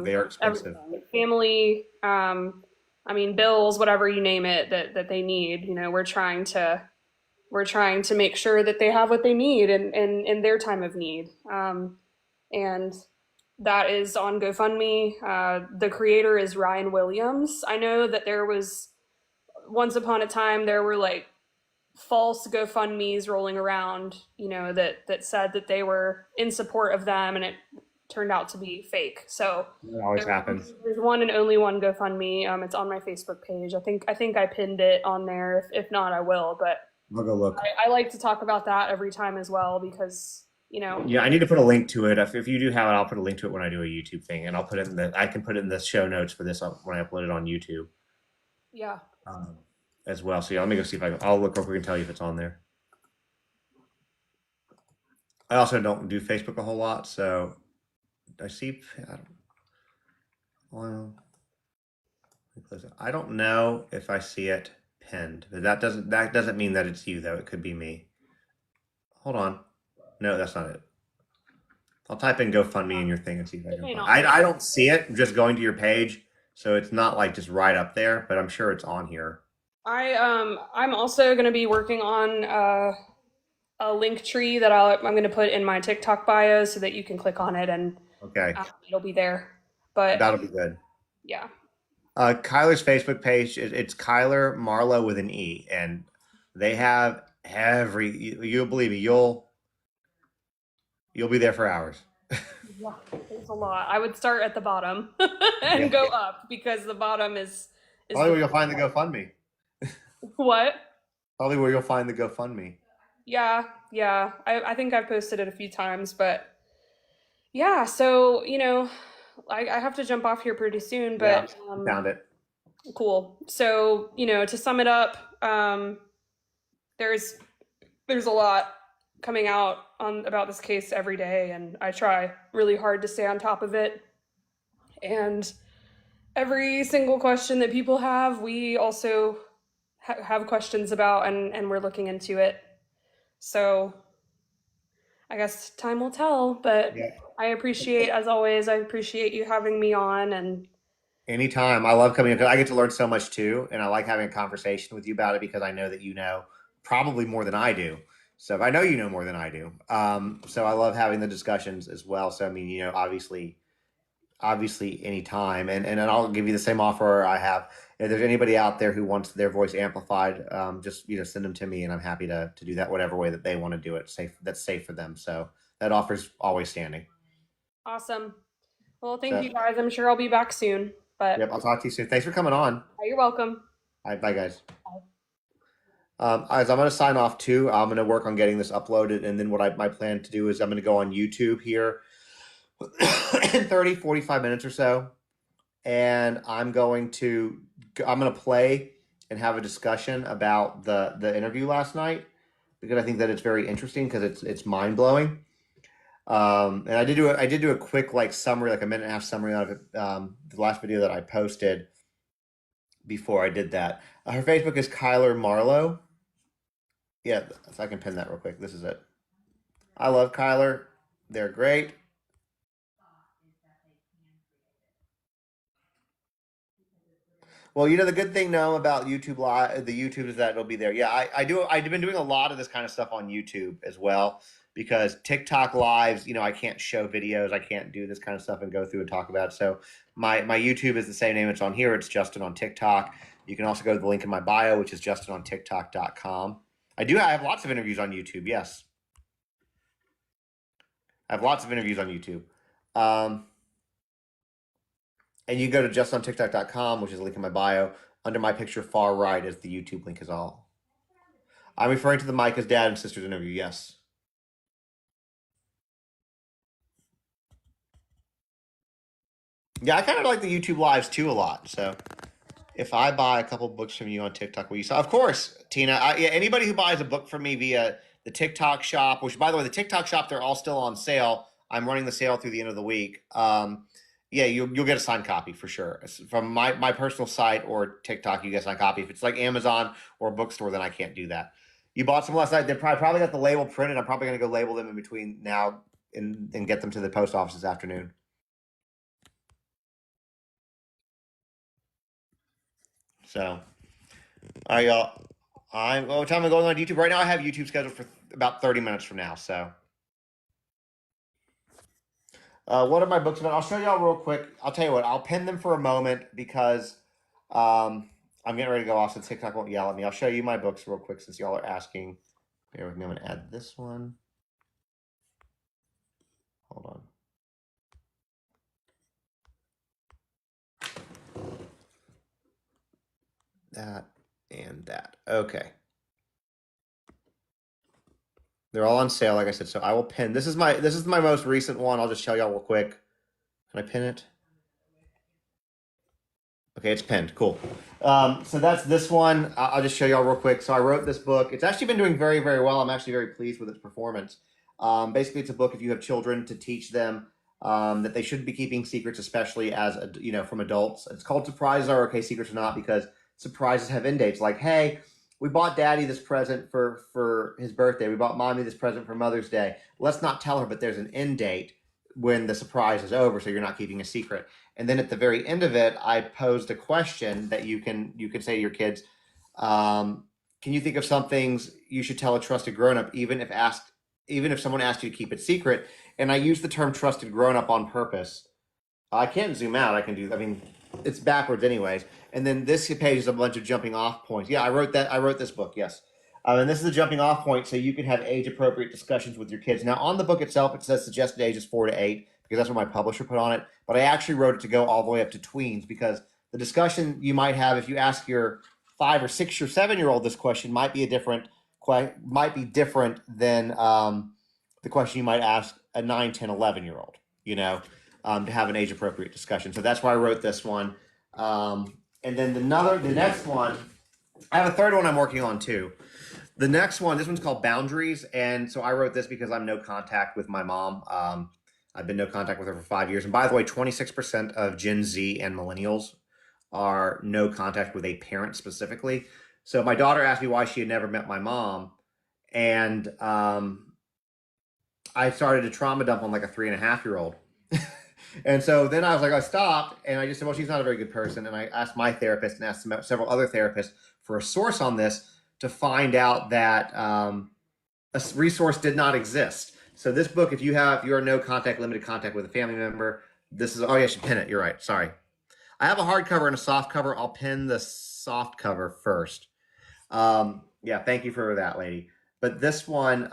They are expensive. everything, family. I mean bills, whatever you name it that they need. You know, we're trying to make sure that they have what they need in their time of need. And that is on GoFundMe. The creator is Ryan Williams. I know that there was once upon a time there were like false GoFundMe's rolling around, you know, that said that they were in support of them, and it turned out to be fake. So That always happens. there's one and only one GoFundMe. It's on my Facebook page. I think I pinned it on there. If not, I will. But I'll go look. I like to talk about that every time as well because you know Yeah, I need to put a link to it. If you do have it, I'll put a link to it when I do a YouTube thing, and I'll put it in the. I can put it in the show notes for this when I upload it on YouTube yeah. um, as well. So yeah, let me go see if I'll look real quick and tell you if it's on there. I also don't do Facebook a whole lot, so I see. I don't, well, I don't know if I see it pinned. But that doesn't mean that it's you though. It could be me. Hold on. No, that's not it. I'll type in GoFundMe in your thing and see if I It can may find. not be. I don't see it. I'm just going to your page, so it's not like just right up there, but I'm sure it's on here. I'm also going to be working on a link tree that I'm going to put in my TikTok bio so that you can click on it and Okay, it'll be there. But that'll be good. yeah, Kyler's Facebook page, it's Kyler Marlowe with an E, and they have you'll believe me, you'll be there for hours. yeah, there's a lot. I would start at the bottom Yeah. and go up because the bottom is Probably the where you'll fun find the part. GoFundMe. What? Probably where you'll find the GoFundMe. Yeah, yeah. I think I've posted it a few times, but yeah. So I have to jump off here pretty soon, Yeah, but I found it. cool. So to sum it up, there's there's a lot coming out on about this case every day, and I try really hard to stay on top of it. And every single question that people have, we also have questions about, and we're looking into it. So I guess time will tell, but Yeah. as always, I appreciate you having me on. And Anytime. I love coming in because I get to learn so much too, and I like having a conversation with you about it because I know that you know probably more than I do. So I know you know more than I do. So I love having the discussions as well. So I mean, obviously anytime, and I'll give you the same offer I have. If there's anybody out there who wants their voice amplified, just send them to me, and I'm happy to do that whatever way that they want to do it. That's safe for them. So that offer's always standing. awesome. Well, thank So you guys. I'm sure I'll be back soon. But yep, I'll talk to you soon. Thanks for coming on. you're welcome. All right, bye guys. Bye. As I'm going to sign off too, I'm going to work on getting this uploaded. And then my plan to do is I'm going to go on YouTube here in 30, 45 minutes or so. And I'm going to play and have a discussion about the interview last night because I think that it's very interesting because it's mind blowing. And I did do a quick like summary, like a minute and a half summary of it. The last video that I posted before I did that. Her Facebook is Kyler Marlowe. Yeah, so I can pin that real quick. This is it. I love Kyler. They're great. Well, the good thing now about YouTube Live, the YouTube is that it'll be there. Yeah, I do. I've been doing a lot of this kind of stuff on YouTube as well because TikTok lives, I can't show videos. I can't do this kind of stuff and go through and talk about it. So my YouTube is the same name. It's on here. It's Justin on TikTok. You can also go to the link in my bio, which is justinontiktok.com. I have lots of interviews on YouTube. Yes, I have lots of interviews on YouTube. Um, and you can go to justinontiktok.com, which is a link in my bio. Under my picture, far right is the YouTube link is all. I'm referring to the Mica's dad and sister's interview, yes. Yeah, I kind of like the YouTube lives too a lot. So if I buy a couple books from you on TikTok, will you saw? Of course, Tina. Yeah, anybody who buys a book from me via the TikTok shop, which by the way, the TikTok shop, they're all still on sale. I'm running the sale through the end of the week. Yeah, you'll get a signed copy for sure. From my personal site or TikTok, you get a signed copy. If it's like Amazon or a bookstore, then I can't do that. You bought some last night. They probably got the label printed. I'm probably going to go label them in between now and get them to the post office this afternoon. So, all right, y'all. What time am I going on YouTube? Right now, I have YouTube scheduled for about 30 minutes from now. So, what are my books about? I'll show y'all real quick. I'll tell you what. I'll pin them for a moment because I'm getting ready to go off, so TikTok won't yell at me. I'll show you my books real quick since y'all are asking. Bear with me. I'm going to add this one. Hold on. That and that. Okay. They're all on sale, like I said. So I will pin. This is my most recent one. I'll just show y'all real quick. Can I pin it? Okay, it's pinned. Cool. So that's this one. I'll just show y'all real quick. So I wrote this book. It's actually been doing very, very well. I'm actually very pleased with its performance. Basically, it's a book if you have children to teach them that they shouldn't be keeping secrets, especially as from adults. It's called Surprises Are Okay, Secrets Are Not, because surprises have end dates. Like, hey, we bought Daddy this present for his birthday. We bought Mommy this present for Mother's Day. Let's not tell her, but there's an end date when the surprise is over, so you're not keeping a secret. And then at the very end of it, I posed a question that you can say to your kids. Can you think of some things you should tell a trusted grown up, even if someone asked you to keep it secret? And I use the term trusted grown up on purpose. I can't zoom out. I can do. I mean, it's backwards anyways. And then this page is a bunch of jumping off points. Yeah, I wrote that. I wrote this book. Yes. And this is a jumping off point, so you can have age appropriate discussions with your kids. Now, on the book itself, it says suggested age is 4 to 8 because that's what my publisher put on it. But I actually wrote it to go all the way up to tweens because the discussion you might have if you ask your 5 or 6 or 7 year old this question might be different than the question you might ask a 9, 10, 11 year old. To have an age appropriate discussion. So that's why I wrote this one. And then the next one, I have a third one I'm working on too. The next one, this one's called Boundaries. And so I wrote this because I'm no contact with my mom. I've been no contact with her for 5 years. And by the way, 26% of Gen Z and millennials are no contact with a parent specifically. So my daughter asked me why she had never met my mom. And I started to trauma dump on like a 3.5-year-old. And so then I stopped and I just said, well, she's not a very good person. And I asked my therapist and asked several other therapists for a source on this to find out that a resource did not exist. So this book, if you are no contact, limited contact with a family member, this is, oh yeah, I should pin it. You're right. Sorry. I have a hardcover and a soft cover. I'll pin the soft cover first. Yeah, thank you for that, lady. But this one,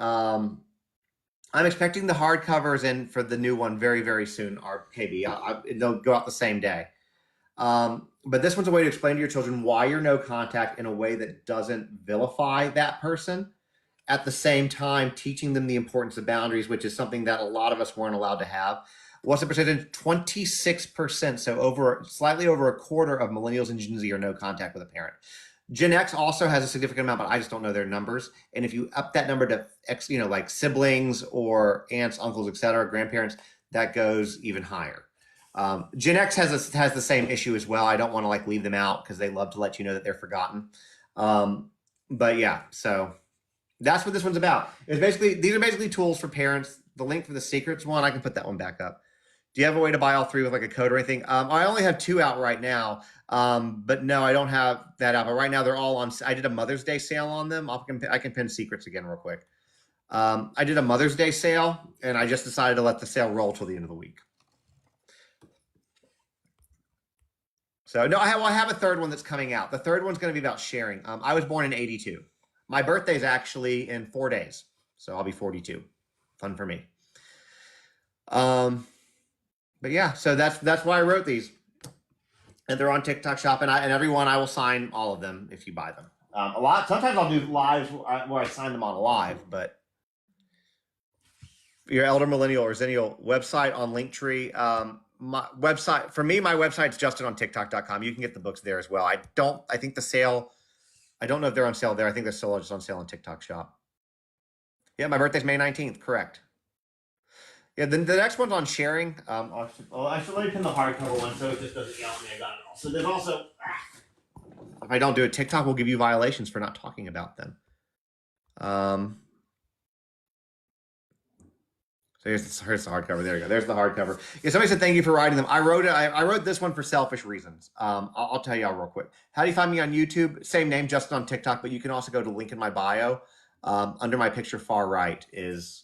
I'm expecting the hardcovers in for the new one very, very soon, RKB. They'll go out the same day. But this one's a way to explain to your children why you're no contact in a way that doesn't vilify that person. At the same time, teaching them the importance of boundaries, which is something that a lot of us weren't allowed to have. What's the percentage? 26%. So slightly over a quarter of millennials and Gen Z are no contact with a parent. Gen X also has a significant amount, but I just don't know their numbers. And if you up that number to X, like siblings or aunts, uncles, etc., grandparents, that goes even higher. Gen X has the same issue as well. I don't want to leave them out because they love to let you know that they're forgotten. But yeah, so that's what this one's about. These are basically tools for parents. The link for the secrets one, I can put that one back up. Do you have a way to buy all 3 with a code or anything? I only have 2 out right now. But no, I don't have that out. But right now they're all on. I did a Mother's Day sale on them. I can pin secrets again real quick. I did a Mother's Day sale, and I just decided to let the sale roll till the end of the week. So no, I have a third one that's coming out. The third one's going to be about sharing. I was born in '82. My birthday's actually in 4 days, so I'll be 42. Fun for me. But yeah, so that's why I wrote these. And they're on TikTok Shop, and everyone I will sign all of them if you buy them. Sometimes I'll do lives where I sign them on live, but your elder millennial or zennial website on Linktree. My website's just on TikTok.com. You can get the books there as well. I think the sale, I don't know if they're on sale there. I think they're still just on sale on TikTok Shop. Yeah, my birthday's May 19th, correct. Yeah, then the next one's on sharing. I should let me pin the hardcover one so it just doesn't yell at me. I got it all. So there's also, if I don't do it, TikTok will give you violations for not talking about them. So here's the hardcover. There you go. There's the hardcover. Yeah, somebody said thank you for writing them. I wrote this one for selfish reasons. I'll tell you all real quick. How do you find me on YouTube? Same name, just on TikTok, but you can also go to link in my bio. Under my picture, far right is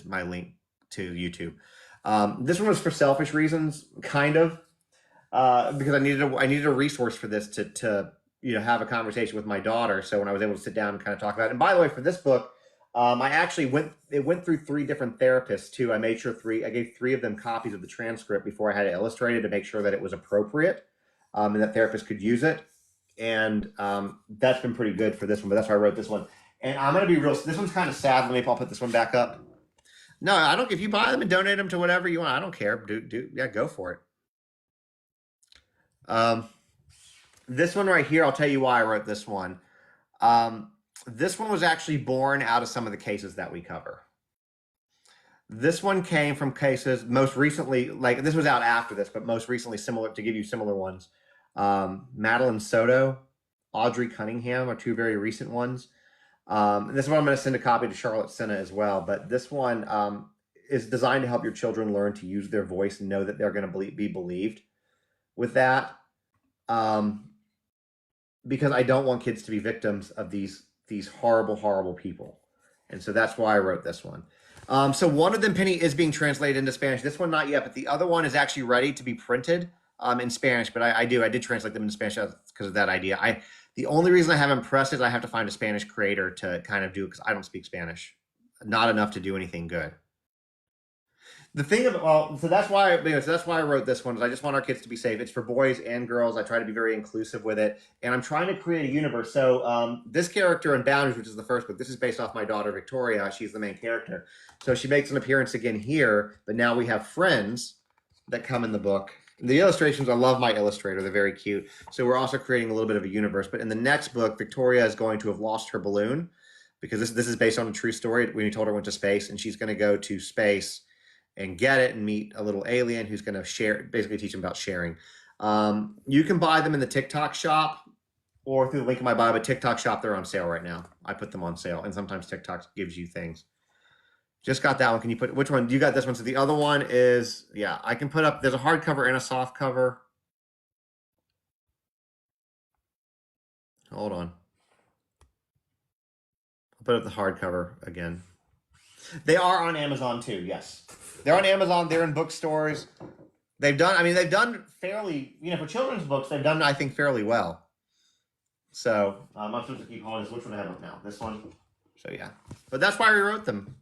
my link to YouTube. This one was for selfish reasons, kind of, because I needed a resource for this to have a conversation with my daughter. So when I was able to sit down and kind of talk about it, and by the way, for this book, I actually went through 3 different therapists too. I made sure I gave 3 of them copies of the transcript before I had it illustrated to make sure that it was appropriate, and that therapists could use it. And that's been pretty good for this one. But that's why I wrote this one. And I'm gonna be real. This one's kind of sad. I'll put this one back up. No, I don't. If you buy them and donate them to whatever you want, I don't care. Yeah, go for it. This one right here, I'll tell you why I wrote this one. This one was actually born out of some of the cases that we cover. This one came from cases most recently, this was out after this, but most recently similar, to give you similar ones. Madeline Soto, Audrey Cunningham are two very recent ones. And this one I'm going to send a copy to Charlotte Senna as well. But this one is designed to help your children learn to use their voice and know that they're going to be believed with that. Um, because I don't want kids to be victims of these horrible, horrible people. And so that's why I wrote this one. So one of them, Penny, is being translated into Spanish. This one, not yet, but the other one is actually ready to be printed in Spanish. But I did translate them into Spanish because of that idea. The only reason I haven't pressed is I have to find a Spanish creator to kind of do it because I don't speak Spanish, not enough to do anything good. The thing of well, so that's why so that's why I wrote this one is I just want our kids to be safe. It's for boys and girls. I try to be very inclusive with it, and I'm trying to create a universe. So this character in Boundaries, which is the first book, this is based off my daughter Victoria. She's the main character, so she makes an appearance again here. But now we have friends that come in the book. The illustrations, I love my illustrator. They're very cute. So we're also creating a little bit of a universe. But in the next book, Victoria is going to have lost her balloon because this is based on a true story. When you told her went to space, and she's going to go to space and get it and meet a little alien who's going to share, basically teach them about sharing. You can buy them in the TikTok shop or through the link in my bio, but TikTok shop, they're on sale right now. I put them on sale, and sometimes TikTok gives you things. Just got that one. Can you put, which one? You got this one. So the other one is, yeah, I can put up, there's a hardcover and a soft cover. Hold on. I'll put up the hardcover again. They are on Amazon too, yes. They're on Amazon, they're in bookstores. They've done fairly, for children's books, they've done, I think, fairly well. So I'm supposed to keep calling this. Which one I have up now? This one. So yeah, but that's why we wrote them.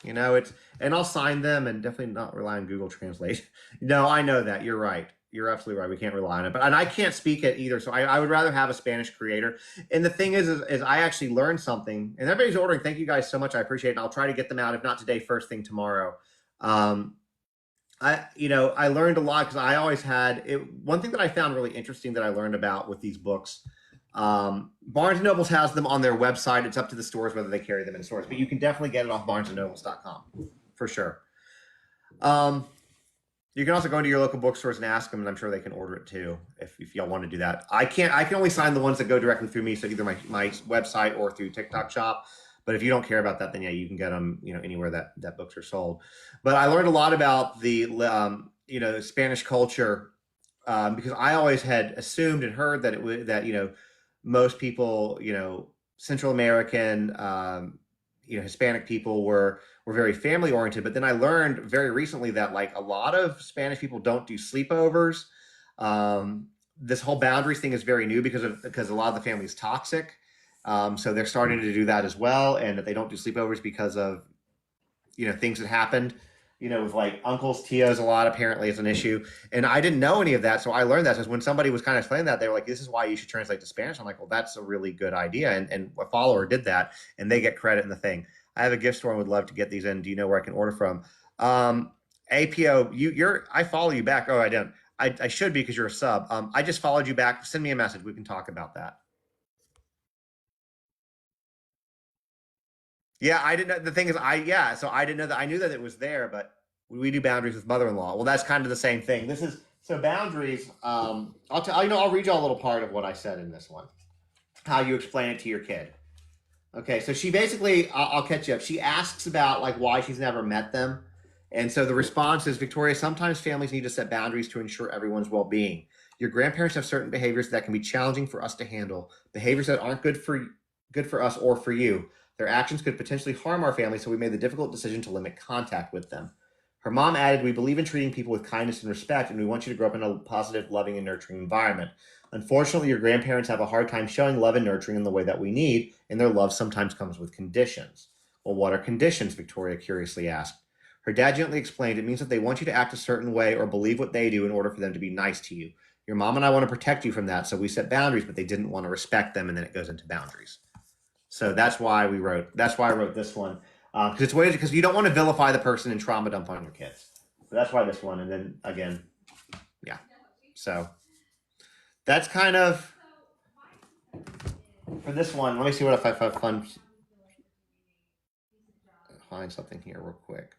And I'll sign them and definitely not rely on Google Translate. No, I know that. You're right. You're absolutely right. We can't rely on it, and I can't speak it either. So I would rather have a Spanish creator. And the thing is I actually learned something. And everybody's ordering. Thank you guys so much. I appreciate it. And I'll try to get them out. If not today, first thing tomorrow. I learned a lot because I always had it. One thing that I found really interesting that I learned about with these books. Barnes and Nobles has them on their website. It's up to the stores whether they carry them in stores, but you can definitely get it off barnesandnobles.com for sure. You can also go into your local bookstores and ask them, and I'm sure they can order it too if y'all want to do that. I can only sign the ones that go directly through me, so either my website or through TikTok Shop. But if you don't care about that, then yeah, you can get them, anywhere that books are sold. But I learned a lot about the Spanish culture because I always had assumed and heard that it was that most people, Central American, Hispanic people were very family oriented. But then I learned very recently that like a lot of Spanish people don't do sleepovers. This whole boundaries thing is very new because a lot of the family is toxic. So they're starting to do that as well, and that they don't do sleepovers because of things that happened. With like uncles, tios, a lot apparently is an issue. And I didn't know any of that. So I learned that. So when somebody was kind of explaining that, they were like, this is why you should translate to Spanish. I'm like, well, that's a really good idea. And a follower did that, and they get credit in the thing. I have a gift store and would love to get these in. Do you know where I can order from? APO, I follow you back. Oh, I don't. I should be because you're a sub. I just followed you back. Send me a message. We can talk about that. Yeah, I didn't know. The thing is, so I didn't know that. I knew that it was there, but we do boundaries with mother-in-law. Well, that's kind of the same thing. This is so boundaries. I'll tell I'll read you a little part of what I said in this one. How you explain it to your kid. Okay, so she basically, I'll catch you up. She asks about like why she's never met them, and so the response is, Victoria, sometimes families need to set boundaries to ensure everyone's well-being. Your grandparents have certain behaviors that can be challenging for us to handle. Behaviors that aren't good for us or for you. Their actions could potentially harm our family, so we made the difficult decision to limit contact with them. Her mom added, we believe in treating people with kindness and respect, and we want you to grow up in a positive, loving, and nurturing environment. Unfortunately, your grandparents have a hard time showing love and nurturing in the way that we need, and their love sometimes comes with conditions. Well, what are conditions? Victoria curiously asked. Her dad gently explained, it means that they want you to act a certain way or believe what they do in order for them to be nice to you. Your mom and I want to protect you from that, so we set boundaries, but they didn't want to respect them, and then it goes into boundaries. So that's why I wrote this one. Because it's weird because you don't want to vilify the person and trauma dump on your kids. So that's why this one. And then again, yeah. So that's kind of for this one. Let me see what if I find something here real quick.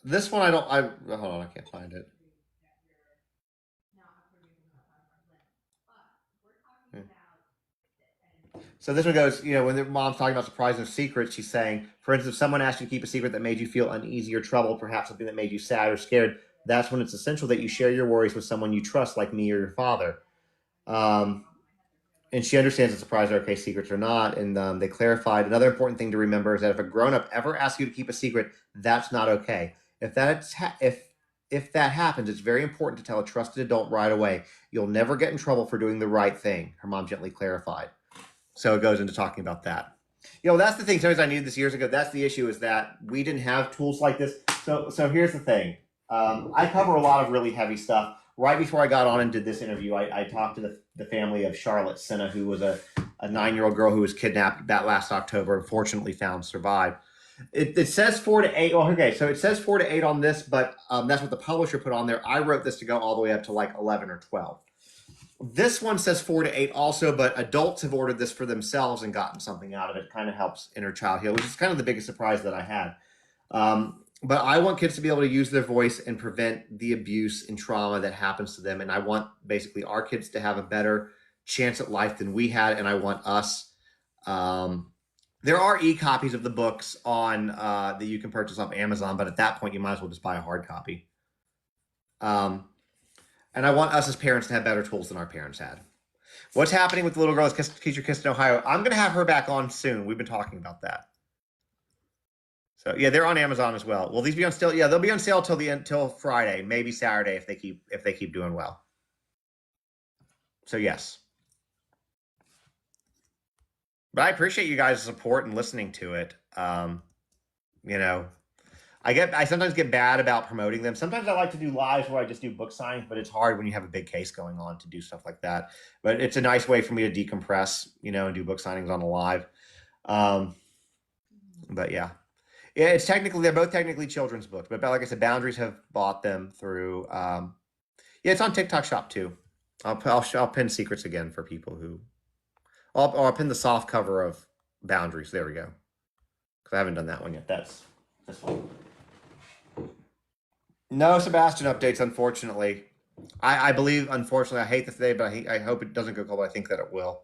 This one I hold on, I can't find it. So this one goes, when the mom's talking about surprise or secrets, she's saying, for instance, if someone asked you to keep a secret that made you feel uneasy or troubled, perhaps something that made you sad or scared, that's when it's essential that you share your worries with someone you trust, like me or your father. Um, and she understands that surprise are okay secrets or not. And they clarified another important thing to remember is that if a grown up ever asks you to keep a secret, that's not okay. If that happens, it's very important to tell a trusted adult right away. You'll never get in trouble for doing the right thing. Her mom gently clarified. So it goes into talking about that. That's the thing. Sometimes I knew this years ago. That's the issue is that we didn't have tools like this. So here's the thing. I cover a lot of really heavy stuff. Right before I got on and did this interview, I talked to the family of Charlotte Senna, who was a 9-year-old girl who was kidnapped that last October and fortunately found survived. It says 4 to 8. Well, okay, so it says 4 to 8 on this, but that's what the publisher put on there. I wrote this to go all the way up to like 11 or 12. This one says 4 to 8 also, but adults have ordered this for themselves and gotten something out of it. It kind of helps inner child heal, which is kind of the biggest surprise that I had. But I want kids to be able to use their voice and prevent the abuse and trauma that happens to them. And I want basically our kids to have a better chance at life than we had. And I want us. There are e-copies of the books on that you can purchase off Amazon, but at that point, you might as well just buy a hard copy. And I want us as parents to have better tools than our parents had. What's happening with the little girl that's teacher kissed in Ohio? I'm going to have her back on soon. We've been talking about that. So yeah, they're on Amazon as well. Will these be on sale? Yeah, they'll be on sale till Friday, maybe Saturday if they keep doing well. So yes. But I appreciate you guys' support and listening to it. You know, I sometimes get bad about promoting them. Sometimes I like to do lives where I just do book signings, but it's hard when you have a big case going on to do stuff like that. But it's a nice way for me to decompress, and do book signings on a live. But yeah. Yeah, they're both technically children's books, but like I said, Boundaries have bought them through. Yeah, it's on TikTok Shop too. I'll pin secrets again for people who. I'll pin the soft cover of Boundaries. There we go. Because I haven't done that one yet. That's this one. No Sebastian updates, unfortunately. I believe, unfortunately, I hate this today, but I hope it doesn't go cold. But I think that it will.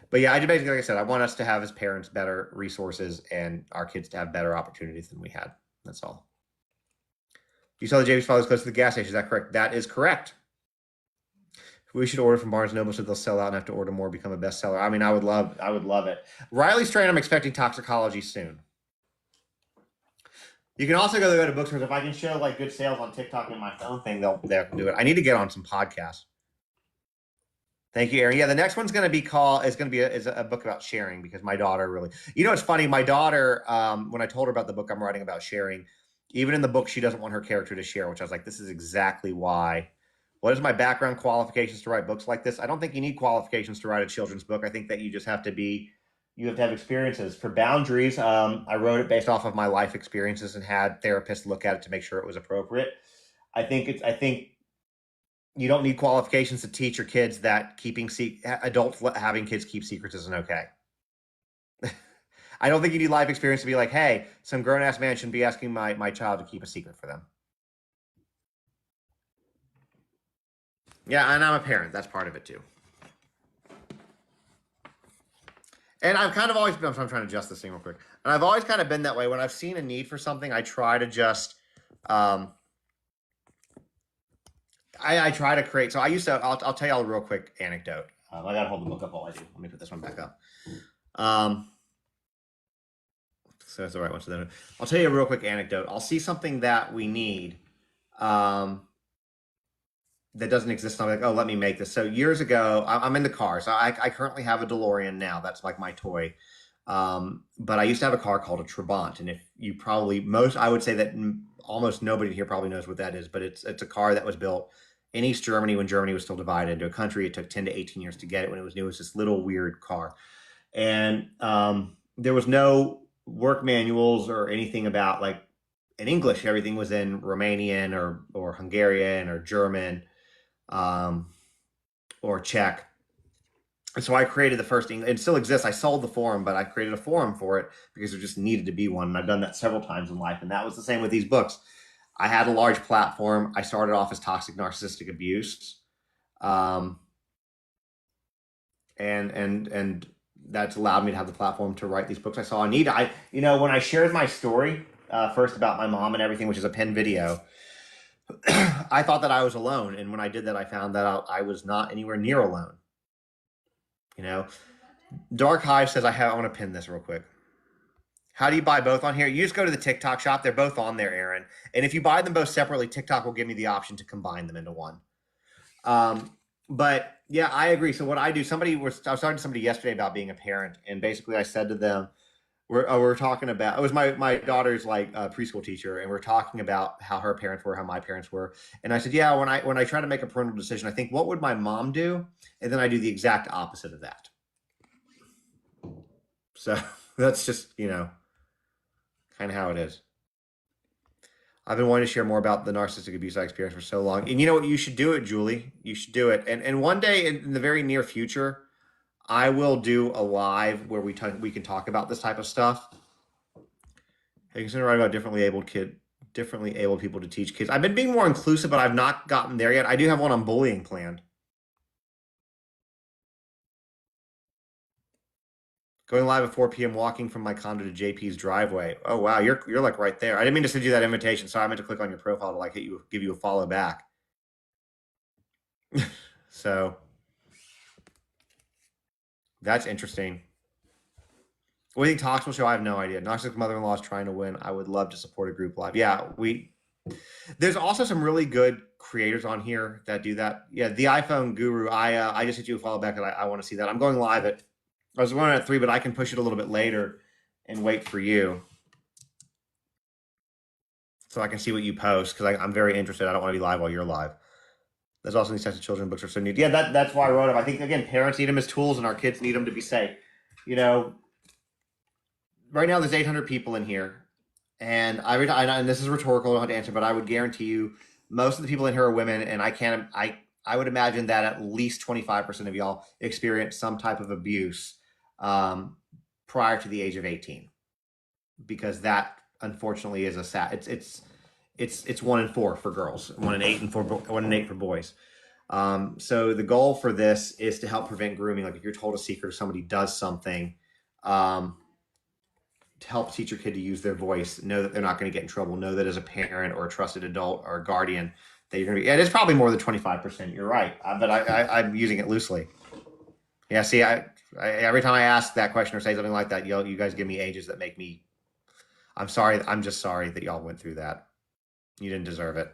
But yeah, basically, like I said, I want us to have as parents better resources and our kids to have better opportunities than we had. That's all. You saw the JV's father's close to the gas station. Is that correct? That is correct. We should order from Barnes & Noble so they'll sell out and have to order more, become a bestseller. I mean, I would love it. Riley Strain, I'm expecting Toxicology soon. You can also go to bookstores. If I can show like good sales on TikTok and my phone thing, they'll do it. I need to get on some podcasts. Thank you, Aaron. Yeah, the next one's going to be a book about sharing because my daughter really, it's funny. My daughter, when I told her about the book I'm writing about sharing, even in the book, she doesn't want her character to share, which I was like, this is exactly why. What is my background qualifications to write books like this? I don't think you need qualifications to write a children's book. I think that you just have to have experiences. For Boundaries, I wrote it based off of my life experiences and had therapists look at it to make sure it was appropriate. I think you don't need qualifications to teach your kids that adults having kids keep secrets isn't okay. I don't think you need life experience to be like, hey, some grown-ass man shouldn't be asking my child to keep a secret for them. Yeah, and I'm a parent. That's part of it too. And I've kind of always been, I'm trying to adjust this thing real quick. And I've always kind of been that way. When I've seen a need for something, I try to just, I try to create. So I'll tell you all a real quick anecdote. I got to hold the book up while I do. Let me put this one back up. So that's the right one. So then I'll tell you a real quick anecdote. I'll see something that we need, that doesn't exist. I'm like, oh, let me make this. So years ago, I'm in the car. So I currently have a DeLorean now. That's like my toy. But I used to have a car called a Trabant. And if you I would say that almost nobody here probably knows what that is, but it's a car that was built in East Germany when Germany was still divided into a country. It took 10 to 18 years to get it when it was new. It was this little weird car. And there was no work manuals or anything about like in English. Everything was in Romanian or Hungarian or German. Or Czech. And so I created the first English. It still exists. I sold the forum, but I created a forum for it because there just needed to be one. And I've done that several times in life. And that was the same with these books. I had a large platform. I started off as toxic narcissistic abuse. And that's allowed me to have the platform to write these books I saw a need. When I shared my story first about my mom and everything, which is a pinned video, I thought that I was alone, and when I did that, I found that out I was not anywhere near alone. You know, Dark Hive says I want to pin this real quick. How do you buy both on here? You just go to the TikTok shop. They're both on there, Aaron. And if you buy them both separately, TikTok will give me the option to combine them into one. But yeah, I agree. So what I do, I was talking to somebody yesterday about being a parent, and basically I said to them, we're talking about, it was my daughter's like preschool teacher, and we're talking about how her parents were, how my parents were, and I said, yeah, when I try to make a parental decision, I think, what would my mom do, and then I do the exact opposite of that. So that's just kind of how it is. I've been wanting to share more about the narcissistic abuse I experienced for so long. And you know what? You should do it, Julie. You should do it. And one day in the very near future, I will do a live where we can talk about this type of stuff. I consider writing about differently able people to teach kids. I've been being more inclusive, but I've not gotten there yet. I do have one on bullying planned. Going live at 4 p.m. walking from my condo to JP's driveway. Oh wow, you're like right there. I didn't mean to send you that invitation. Sorry, I meant to click on your profile to like give you a follow back. So that's interesting. What do you think Talks will show? I have no idea. Narcissistic mother-in-law is trying to win. I would love to support a group live. Yeah, there's also some really good creators on here that do that. Yeah, the iPhone Guru. I just hit you a follow back, and I want to see that. I'm going live I was going at 3, but I can push it a little bit later and wait for you, so I can see what you post, because I'm very interested. I don't want to be live while you're live. There's also these types of children books are so neat. Yeah, that's why I wrote them. I think again, parents need them as tools, and our kids need them to be safe. Right now there's 800 people in here, and this is rhetorical, I don't have to answer, but I would guarantee you most of the people in here are women, and I would imagine that at least 25% of y'all experience some type of abuse prior to the age of 18, because that unfortunately is a sad. It's 1 in 4 for girls, 1 in 8 for boys. So the goal for this is to help prevent grooming. Like if you're told a secret or somebody does something, to help teach your kid to use their voice, know that they're not going to get in trouble, know that as a parent or a trusted adult or a guardian that you're going to be. And it's probably more than 25%. You're right, but I'm using it loosely. Yeah. See, every time I ask that question or say something like that, you guys give me ages that make me. I'm sorry. I'm just sorry that y'all went through that. You didn't deserve it.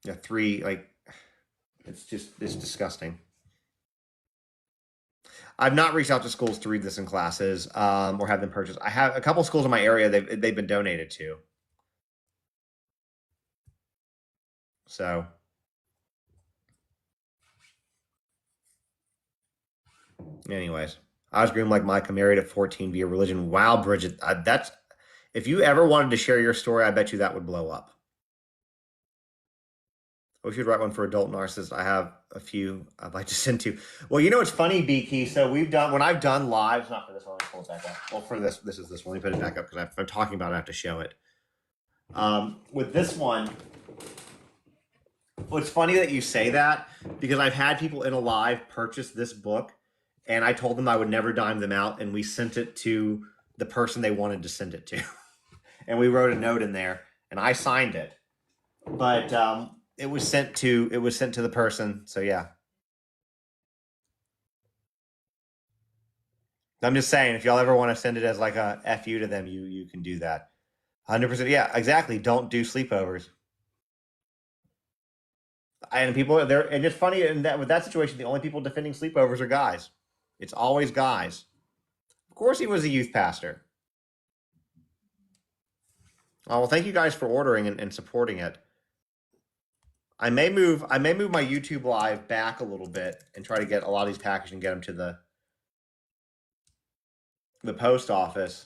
Yeah, 3 like it's disgusting. I've not reached out to schools to read this in classes or have them purchased. I have a couple schools in my area they've been donated to. So, anyways, I was groomed like Mica, married at 14 via religion. Wow, Bridget, that's if you ever wanted to share your story, I bet you that would blow up. We should write one for adult narcissists. I have a few I'd like to send to. Well, it's funny, BK. So when I've done lives, not for this one, let me pull it back up. Well, for this is this one. Let me put it back up because I'm talking about it. I have to show it. With this one, well, it's funny that you say that because I've had people in a live purchase this book, and I told them I would never dime them out, and we sent it to the person they wanted to send it to, and we wrote a note in there, and I signed it, but it was sent to the person. So yeah, I'm just saying if y'all ever want to send it as like a fu to them, you can do that. 100%. Yeah, exactly. Don't do sleepovers. And people are there, and it's funny in that with that situation, the only people defending sleepovers are guys. It's always guys. Of course, he was a youth pastor. Oh, well, thank you guys for ordering and supporting it. I may move my YouTube live back a little bit and try to get a lot of these packages and get them to the post office,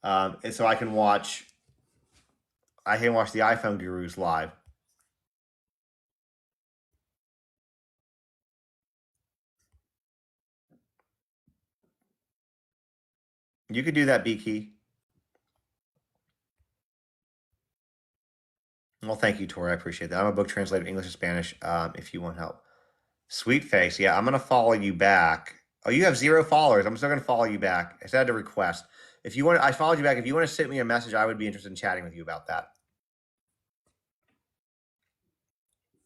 and so I can watch the iPhone gurus live. You could do that, B Key. Well, thank you, Tori. I appreciate that. I'm a book translator, English to Spanish. If you want help. Sweet face. Yeah, I'm gonna follow you back. Oh, you have 0 followers. I'm still gonna follow you back. I said to request. If you want, I followed you back. If you want to send me a message, I would be interested in chatting with you about that.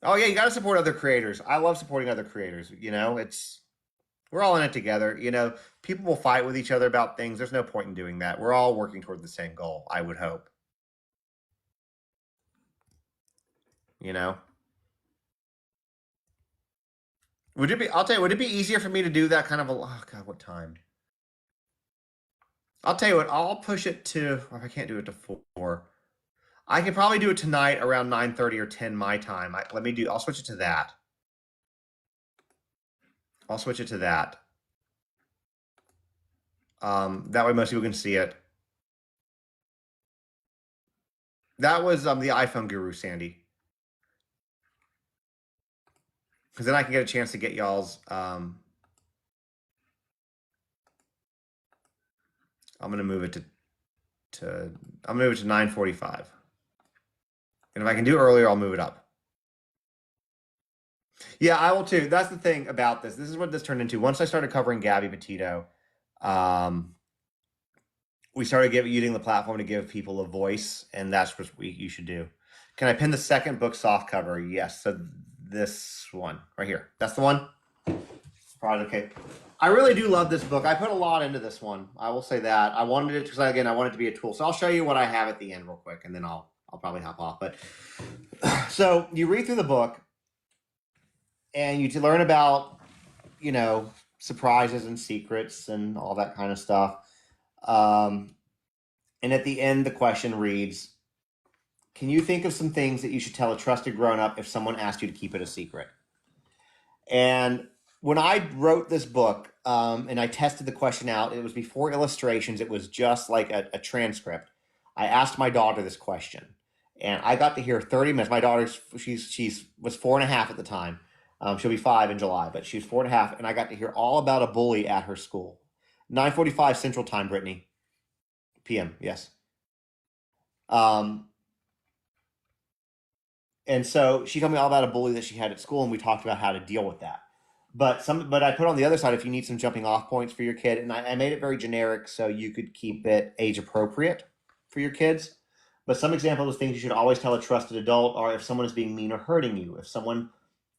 Oh yeah, you got to support other creators. I love supporting other creators. It's we're all in it together. People will fight with each other about things. There's no point in doing that. We're all working toward the same goal, I would hope. You know? I'll tell you, would it be easier for me to do that kind of oh God, what time? I'll tell you what, I'll push it to, if I can't do it to 4. I can probably do it tonight around 9:30 or 10 my time. I'll switch it to that. I'll switch it to that. That way most people can see it. That was the iPhone guru, Sandy. Because then I can get a chance to get y'all's. I'm gonna move it to I'm gonna move it to 9:45. And if I can do it earlier, I'll move it up. Yeah, I will too. That's the thing about this. This is what this turned into. Once I started covering Gabby Petito, um, we started using the platform to give people a voice, and that's what you should do. Can I pin the second book soft cover? Yes. So this one right here. That's the one. Probably okay. I really do love this book. I put a lot into this one. I will say that. I wanted it because I wanted it to be a tool. So I'll show you what I have at the end real quick, and then I'll probably hop off. But so you read through the book, and you learn about surprises and secrets and all that kind of stuff. And at the end, the question reads, can you think of some things that you should tell a trusted grown-up if someone asked you to keep it a secret? And when I wrote this book, and I tested the question out, it was before illustrations. It was just like a transcript. I asked my daughter this question, and I got to hear 30 minutes. My daughter, she's was 4.5 at the time. She'll be 5 in July, but she was 4.5, and I got to hear all about a bully at her school. 9:45 Central Time, Brittany. PM. Yes. Um, and so she told me all about a bully that she had at school, and we talked about how to deal with that. But I put on the other side if you need some jumping off points for your kid, and I made it very generic so you could keep it age appropriate for your kids. But some examples of things you should always tell a trusted adult are if someone is being mean or hurting you,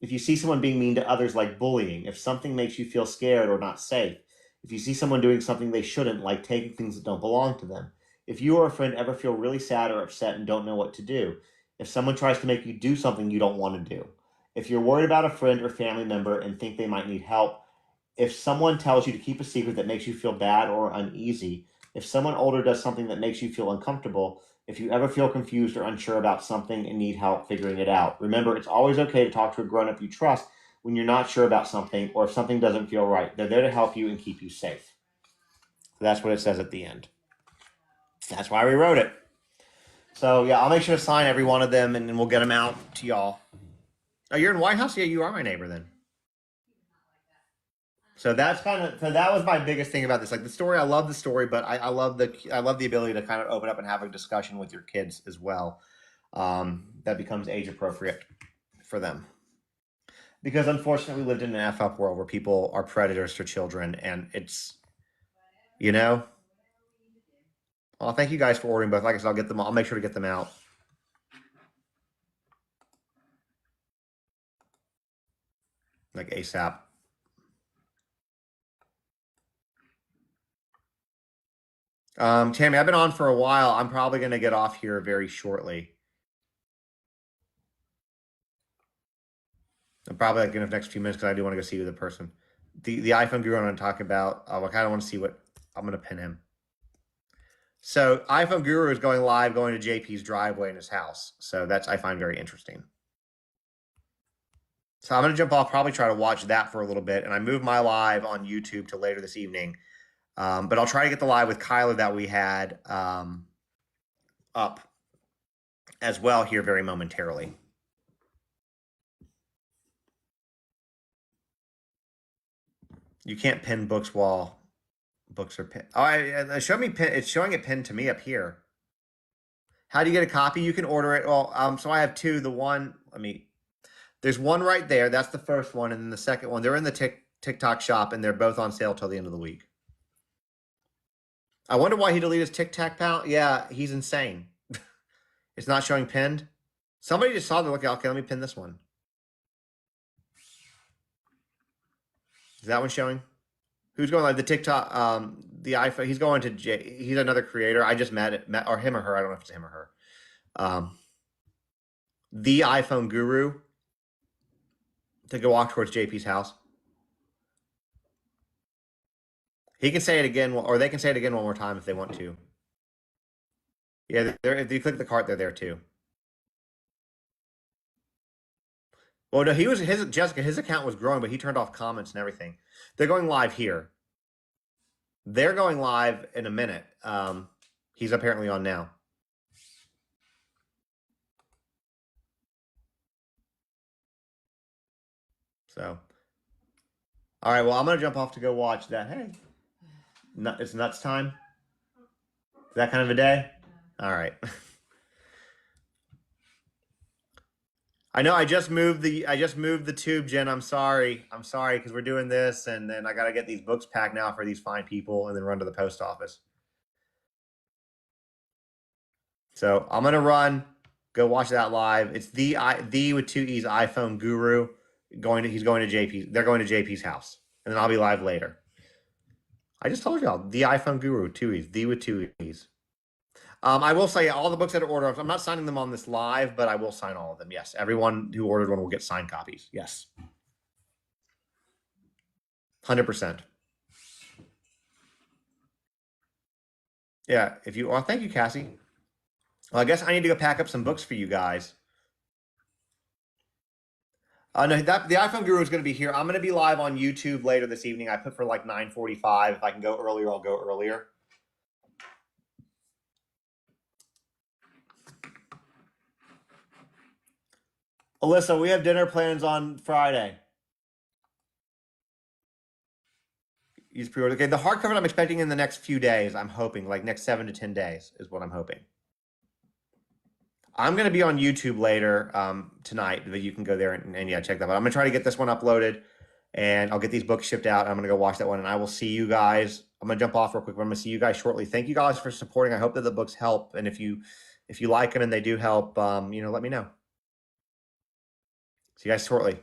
if you see someone being mean to others like bullying, if something makes you feel scared or not safe, if you see someone doing something they shouldn't, like taking things that don't belong to them, if you or a friend ever feel really sad or upset and don't know what to do, if someone tries to make you do something you don't want to do, if you're worried about a friend or family member and think they might need help, if someone tells you to keep a secret that makes you feel bad or uneasy, if someone older does something that makes you feel uncomfortable, if you ever feel confused or unsure about something and need help figuring it out, remember it's always okay to talk to a grown up you trust when you're not sure about something or if something doesn't feel right. They're there to help you and keep you safe. So that's what it says at the end. That's why we wrote it. So yeah, I'll make sure to sign every one of them and then we'll get them out to y'all. Oh, you're in White House? Yeah, you are my neighbor then. So that was my biggest thing about this. Like the story, I love the story, but I love the ability to kind of open up and have a discussion with your kids as well. That becomes age appropriate for them. Because unfortunately, we lived in an F up world where people are predators to children, and it's you know. Well, thank you guys for ordering both. Like I said, I'll get them. I'll make sure to get them out like ASAP. Tammy, I've been on for a while. I'm probably going to get off here very shortly. I'm probably like in the next few minutes because I do want to go see the person. The iPhone guru I'm going to talk about. I kind of want to see what I'm going to pin him. So iPhone guru is going live, going to JP's driveway in his house. So I find very interesting. So I'm going to jump off, probably try to watch that for a little bit. And I moved my live on YouTube to later this evening. But I'll try to get the live with Kyler that we had up as well here very momentarily. You can't pin books while books are pinned. Oh, it's showing it pinned to me up here. How do you get a copy? You can order it. Well, so I have two. The one, There's one right there. That's the first one, and then the second one. They're in the TikTok shop, and they're both on sale till the end of the week. I wonder why he deleted his TikTok pal. Yeah, he's insane. It's not showing pinned. Somebody just saw the look. Okay, let me pin this one. Is that one showing? Who's going live? The TikTok, the iPhone. He's going to he's another creator. I just met or him or her. I don't know if it's him or her. The iPhone guru to go walk towards JP's house. He can say it again, or they can say it again one more time if they want to. Yeah, if you click the cart, they're there too. Well, no, Jessica. His account was growing, but he turned off comments and everything. They're going live here. They're going live in a minute. He's apparently on now. So, all right. Well, I'm gonna jump off to go watch that. Hey, it's nuts time. That kind of a day. All right. I know I just moved the tube, Jen. I'm sorry because we're doing this, and then I got to get these books packed now for these fine people, and then run to the post office. So I'm gonna run, go watch that live. It's the with two E's iPhone guru he's going to JP. They're going to JP's house, and then I'll be live later. I just told y'all the iPhone guru, two E's, the with two E's. I will say all the books that are ordered. I'm not signing them on this live, but I will sign all of them. Yes, everyone who ordered one will get signed copies. Yes, 100%. Yeah. If you, well, thank you, Cassie. Well, I guess I need to go pack up some books for you guys. No, the iPhone Guru is going to be here. I'm going to be live on YouTube later this evening. I put for like 9:45. If I can go earlier, I'll go earlier. Alyssa, we have dinner plans on Friday. Use pre-order. Okay, the hardcover I'm expecting in the next few days. I'm hoping like next 7 to 10 days is what I'm hoping. I'm going to be on YouTube later tonight, but you can go there and yeah, check that out. I'm going to try to get this one uploaded, and I'll get these books shipped out. I'm going to go watch that one, and I will see you guys. I'm going to jump off real quick, but I'm going to see you guys shortly. Thank you guys for supporting. I hope that the books help, and if you like them and they do help, let me know. See you guys shortly.